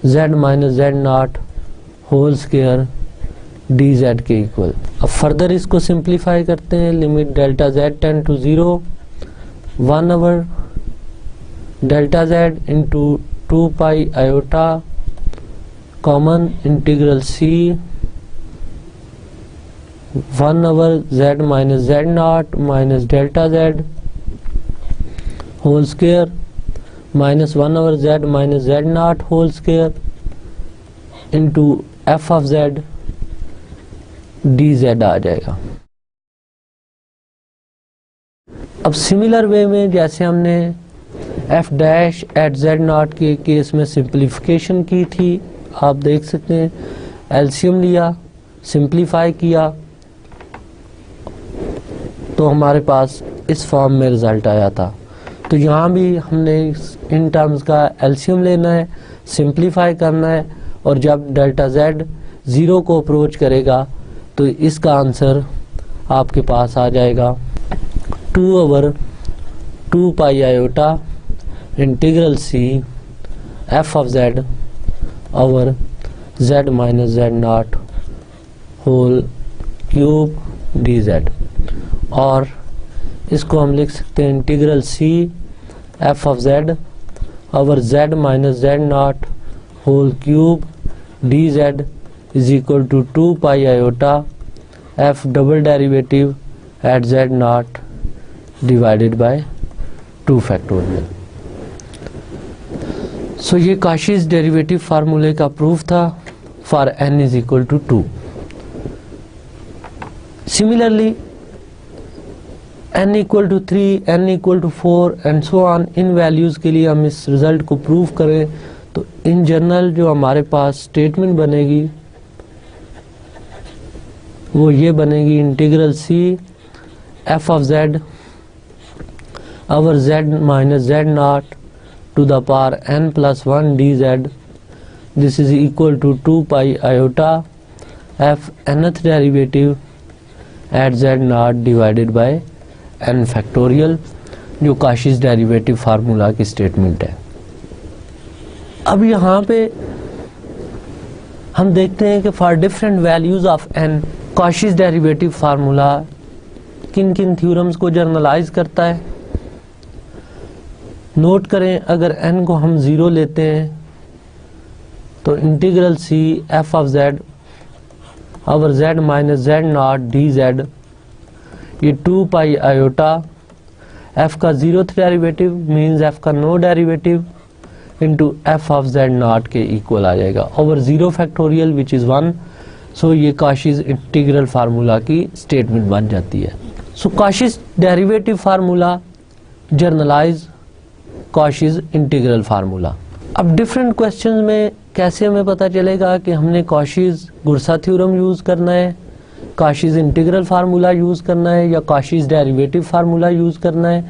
z minus z naught whole square dz के equal. अब further इसको सिंप्लीफाई करते हैं. Limit delta z tend to 0 1 over delta z into 2 pi iota common integral c 1 over z minus z naught minus delta z whole square minus 1 over z minus z naught whole square into f of z dz आ जाएगा. अब similar way में जैसे हमने f dash at z naught के case में simplification की थी आप देख सकते हैं. एलसीएम लिया सिंप्लीफाई किया तो हमारे पास इस फॉर्म में रिजल्ट आया था. तो यहाँ भी हमने इन टर्म्स का एलसीएम लेना है सिंप्लीफाई करना है और जब डेल्टा z 0 को अप्रोच करेगा तो इसका आंसर आपके पास आ जाएगा 2 pi iota integral c f of z over z minus z naught whole cube dz, और इसको हम लिख सकते हैं integral c f of z over z minus z naught whole cube dz is equal to 2 pi iota f double derivative at z naught divided by 2 factorial। सो ये Cauchy's derivative फार्मूले का प्रूफ था for n is equal to 2। Similarly n equal to 3, n equal to 4 and so on, इन values के लिए हम इस रिजल्ट को प्रूव करें तो इन जनरल जो हमारे पास स्टेटमेंट बनेगी वो ये बनेगी integral c f of z over z minus z naught to the power n plus 1 dz, this is equal to 2 pi iota f nth derivative at z naught divided by n factorial, जो Cauchy's derivative formula की statement है। अब यहाँ पे हम देखते हैं कि for different values of n Cauchy's derivative formula किन किन थ्योरम्स को जर्नलाइज करता है। नोट करें, अगर n को हम 0 लेते हैं तो integral c f of z over z minus z naught dz, ये 2 पाई आयोटा f का 0th डेरिवेटिव मीन्स f का no derivative into f of z not के इक्वल आ जाएगा over 0 factorial which is 1। So ये Cauchy's integral formula की statement बन जाती है। So Cauchy's derivative formula generalize Cauchy's integral formula. अब डिफरेंट क्वेश्चंस में कैसे हमें पता चलेगा कि हमने काशीज गुरसा थ्योरम यूज़ करना है, काशीज इंटीग्रल फार्मूला यूज़ करना है या काशीज डेरिवेटिव फार्मूला यूज़ करना है।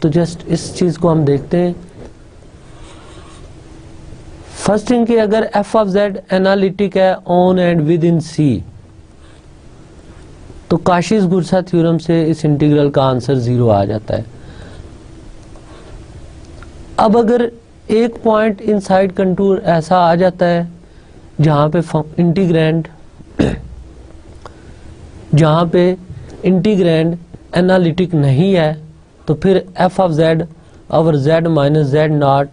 तो जस्ट इस चीज़ को हम देखते हैं। फर्स्ट थिंग कि अगर f ऑफ z एनालिटिक है on and within c, तो काशीज गुरसा थ्योरम से इस इंटीग्रल का आंसर 0 आ जाता है। अब अगर एक पॉइंट इनसाइड कंटूर ऐसा आ जाता है जहाँ पे इंटीग्रैंड एनालिटिक नहीं है, तो फिर f of z over z minus z not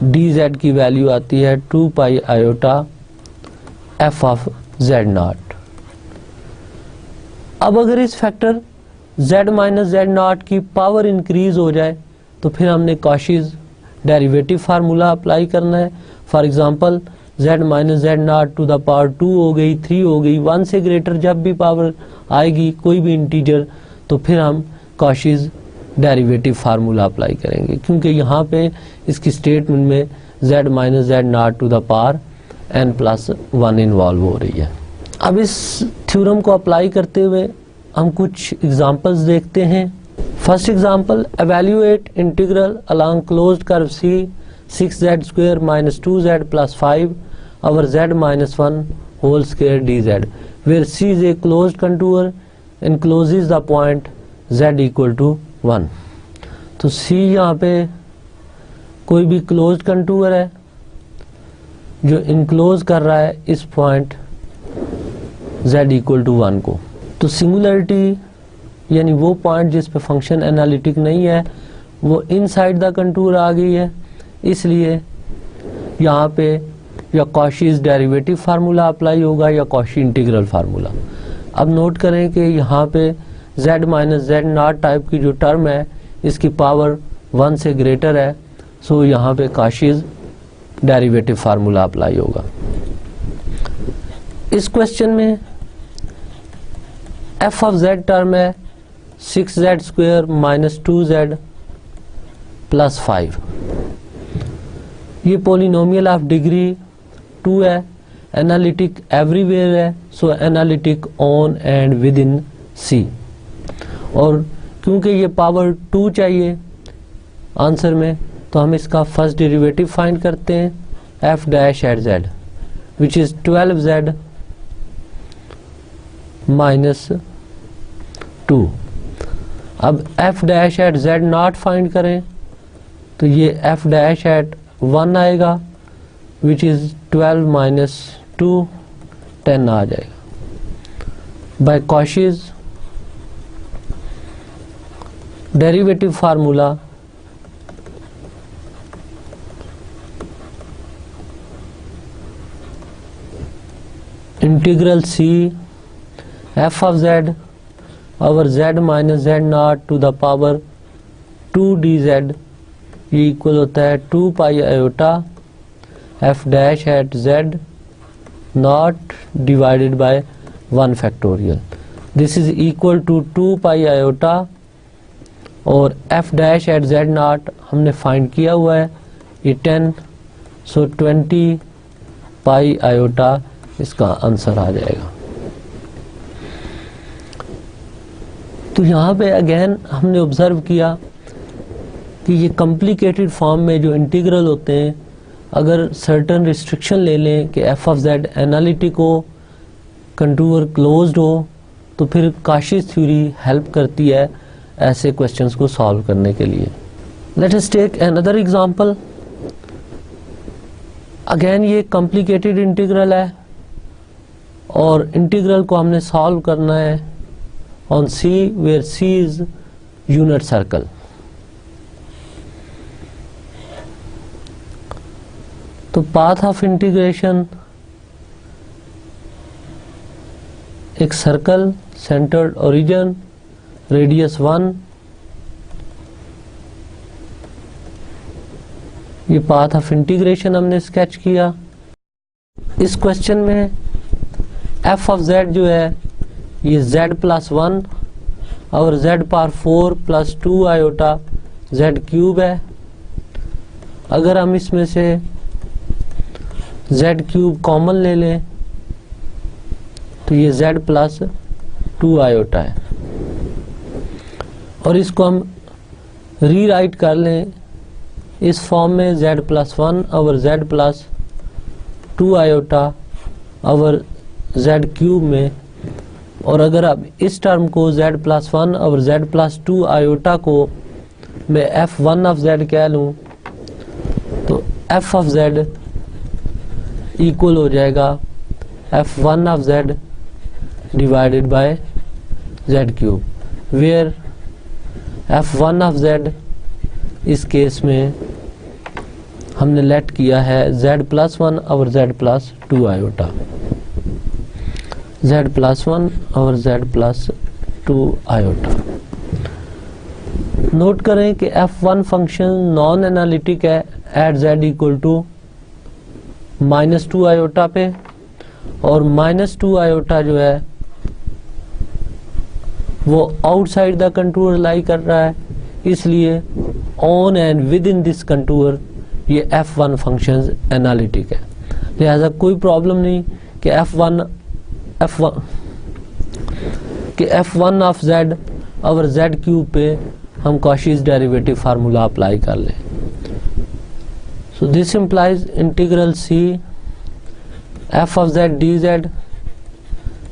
dz की वैल्यू आती है 2 pi iota f of z not. अब अगर इस factor z minus z not की पावर इंक्रीज हो जाए तो फिर हमने काशीज डेरिवेटिव फार्मूला अप्लाई करना है। For example z minus z naught to the power 2 हो गई, 3 हो गई, 1 से ग्रेटर जब भी पावर आएगी कोई भी इंटीजर, तो फिर हम काशीज डेरिवेटिव फार्मूला अप्लाई करेंगे, क्योंकि यहाँ पे इसकी स्टेटमेंट में z minus z naught to the power n plus 1 involve हो रही है। अब इस थ्योरम को अप्लाई करते हुए हम कुछ एग्जांपल्स देखते हैं। First example, evaluate integral along closed curve c 6z square minus 2z plus 5 over z minus 1 whole square dz, where c is a closed contour encloses the point z equal to 1। तो c यहाँ पे कोई भी closed contour है जो enclose कर रहा है इस पॉइंट z इक्वल टू 1 को। तो सिंगुलरिटी यानी वो पॉइंट जिस पे फंक्शन एनालिटिक नहीं है वो इनसाइड द कंटूर आ गई है, इसलिए यहाँ पे या काशीज डेरिवेटिव फार्मूला अप्लाई होगा या काशी इंटीग्रल फार्मूला। अब नोट करें कि यहाँ पे z minus z not type की जो टर्म है इसकी पावर 1 से ग्रेटर है, सो यहाँ पे काशीज डेरिवेटिव फार्मूला अप्लाई होगा। इस क्वेश्चन में f ऑफ z टर्म है 6z square minus 2z plus 5। ये पोलिनोमियल ऑफ डिग्री 2 है, एनालिटिक एवरीवेयर है, so analytic on and within c। और क्योंकि ये पावर 2 चाहिए आंसर में, तो हम इसका फर्स्ट डेरिवेटिव फाइंड करते हैं f dash at z which is 12z minus 2। अब f dash at z naught find करें तो ये एफ डैश एट 1 आएगा, विच इज़ 12 माइनस 2, 10 आ जाएगा। By Cauchy's derivative formula integral C f of z over z minus z not to the power 2 d z, ये equal होता है 2 pi iota f dash at z not divided by 1 factorial. This is equal to 2 pi iota और f dash at z not हमने find किया हुआ है ये 10, सो 20 पाई iota इसका आंसर आ जाएगा। तो यहाँ पे अगेन हमने ऑब्जर्व किया कि ये कॉम्प्लिकेटेड फॉर्म में जो इंटीग्रल होते हैं, अगर सर्टन रिस्ट्रिक्शन ले लें कि एफ ऑफ जेड एनालिटिक हो, कंटूर क्लोज्ड हो, तो फिर काशीज़ थ्योरी हेल्प करती है ऐसे क्वेश्चंस को सॉल्व करने के लिए। Let us take another example. Again ये कॉम्प्लिकेटेड इंटीग्रल है और इंटीग्रल को हमने सॉल्व करना है on c where c is unit circle. तो पाथ ऑफ इंटीग्रेशन एक सर्कल, सेंटर्ड ओरिजिन, रेडियस 1, ये पाथ ऑफ इंटीग्रेशन हमने स्केच किया। इस क्वेश्चन में एफ ऑफ जेड जो है ये जेड प्लस 1 और Z power 4 plus 2 iota Z cube है। अगर हम इसमें से जेड क्यूब कॉमन ले लें तो ये जेड प्लस 2 आयोटा है और इसको हम रीराइट कर लें इस फॉर्म में जेड प्लस 1 और जेड प्लस 2 आयोटा और जेड क्यूब में। और अगर अब इस टर्म को जेड प्लस 1 और जेड प्लस 2 आयोटा को मैं एफ 1 ऑफ जेड कह लूँ तो एफ ऑफ जेड इक्वल हो जाएगा f 1 of z divided by z cube, where f 1 of z इस केस में हमने लेट किया है जेड प्लस 1 और z plus 2 iota, z plus 1 और जेड प्लस 2 आयोटा। नोट करें कि f1 फंक्शन नॉन एनालिटिक है at z equal to -2 iota पे, और -2 आयोटा जो है वो आउटसाइड द कंटूर लाई कर रहा है, इसलिए on and with in this contour ये f1 फंक्शन एनालिटिक है। लिहाजा कोई प्रॉब्लम नहीं कि f1 ऑफ z और z क्यूब पे हम कॉशीज़ डेरिवेटिव फार्मूला अप्लाई कर लें। सो दिस implies integral c f of z dz,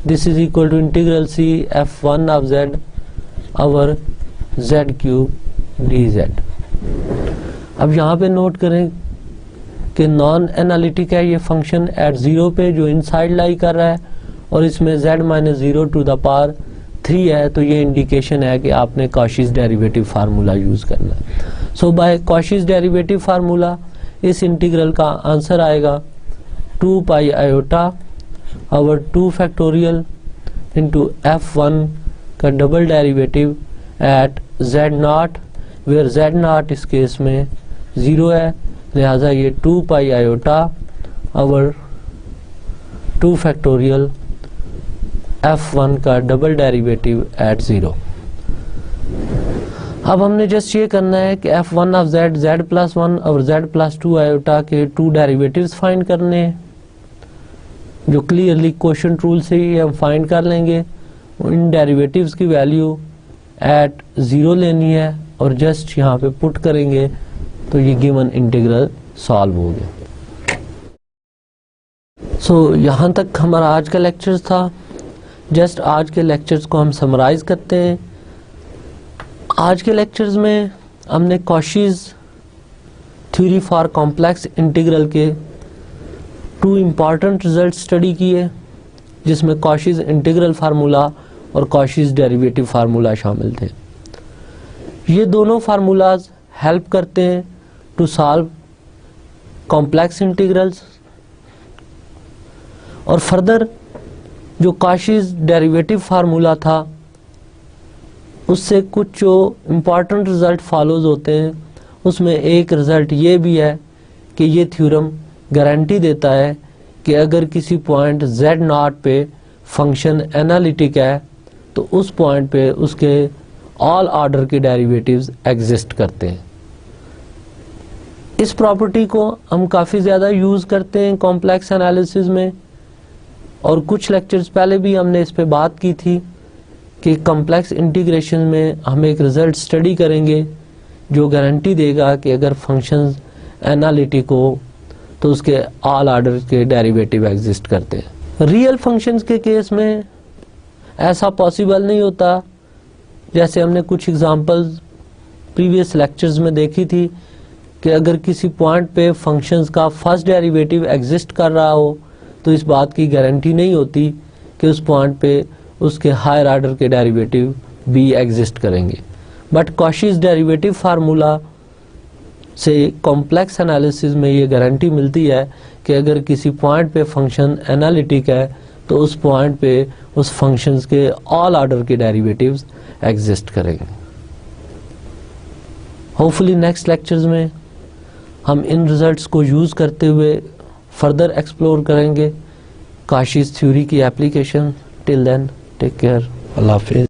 this is equal to integral c f1 of z और z क्यूब dz। अब यहाँ पे नोट करें कि नॉन एनालिटिक है ये फंक्शन एट 0 पे जो इनसाइड लाई कर रहा है, और इसमें z minus 0 to the power 3 है, तो ये इंडिकेशन है कि आपने कॉशीज़ डेरिवेटिव फार्मूला यूज़ करना है। सो बाय कॉशीज़ डेरिवेटिव फार्मूला इस इंटीग्रल का आंसर आएगा 2 पाई आयोटा और 2 फैक्टोरियल इंटू f1 का double derivative eight z0, where z0 इस केस में 0 है, लिहाजा ये 2 पाई आयोटा और 2 फैक्टोरियल f1 का डबल डेरिवेटिव एट 0। अब हमने जस्ट ये करना है कि f1 of z, z plus 1 और z प्लस 2 आयोटा के 2 डेरिवेटिव्स फाइंड करने हैं, जो क्लियरली क्वोशंट रूल से ही हम फाइंड कर लेंगे। इन डेरिवेटिव्स की वैल्यू एट 0 लेनी है और जस्ट यहाँ पे पुट करेंगे तो ये गिवन इंटीग्रल सॉल्व हो गया। सो यहाँ तक हमारा आज का लेक्चर था। जस्ट आज के लेक्चर्स को हम समराइज करते हैं। आज के लेक्चर्स में हमने कॉशीज़ थ्योरी फॉर कॉम्प्लेक्स इंटीग्रल के 2 इम्पॉर्टेंट रिजल्ट स्टडी किए, जिसमें कॉशीज़ इंटीग्रल फार्मूला और कॉशीज़ डेरिवेटिव फार्मूला शामिल थे। ये दोनों फार्मूलाज हेल्प करते हैं टू सॉल्व कॉम्प्लेक्स इंटीग्रल्स, और फर्दर जो कॉशीज़ डेरिवेटिव फार्मूला था उससे कुछ जो इम्पॉर्टेंट रिज़ल्ट फॉलोज होते हैं, उसमें एक रिज़ल्ट ये भी है कि ये थ्योरम गारंटी देता है कि अगर किसी पॉइंट z0 पे फंक्शन एनालिटिक है तो उस पॉइंट पे उसके ऑल ऑर्डर के डेरिवेटिव्स एग्जिस्ट करते हैं। इस प्रॉपर्टी को हम काफ़ी ज़्यादा यूज़ करते हैं कॉम्प्लेक्स एनालिसिस में, और कुछ लेक्चर्स पहले भी हमने इस पे बात की थी कि कॉम्प्लेक्स इंटीग्रेशन में हम एक रिज़ल्ट स्टडी करेंगे जो गारंटी देगा कि अगर फंक्शंस एनालिटिक हो तो उसके ऑल ऑर्डर के डेरिवेटिव एग्जिस्ट करते हैं। रियल फंक्शंस के केस में ऐसा पॉसिबल नहीं होता। जैसे हमने कुछ एग्जांपल्स प्रीवियस लेक्चर्स में देखी थी कि अगर किसी पॉइंट पे फंक्शंस का फर्स्ट डेरिवेटिव एग्जिस्ट कर रहा हो तो इस बात की गारंटी नहीं होती कि उस पॉइंट पे उसके हायर ऑर्डर के डेरिवेटिव भी एग्जिस्ट करेंगे। बट कॉशीज़ डेरिवेटिव फार्मूला से कॉम्प्लेक्स एनालिसिस में ये गारंटी मिलती है कि अगर किसी पॉइंट पे फंक्शन एनालिटिक है तो उस पॉइंट पे उस फंक्शंस के ऑल ऑर्डर के डेरिवेटिव्स एग्जिस्ट करेंगे। होपफुली नेक्स्ट लेक्चर्स में हम इन रिजल्ट्स को यूज़ करते हुए फर्दर एक्सप्लोर करेंगे कॉशीज़ थ्योरी की application. Till then take care, अल्लाह हाफिज़।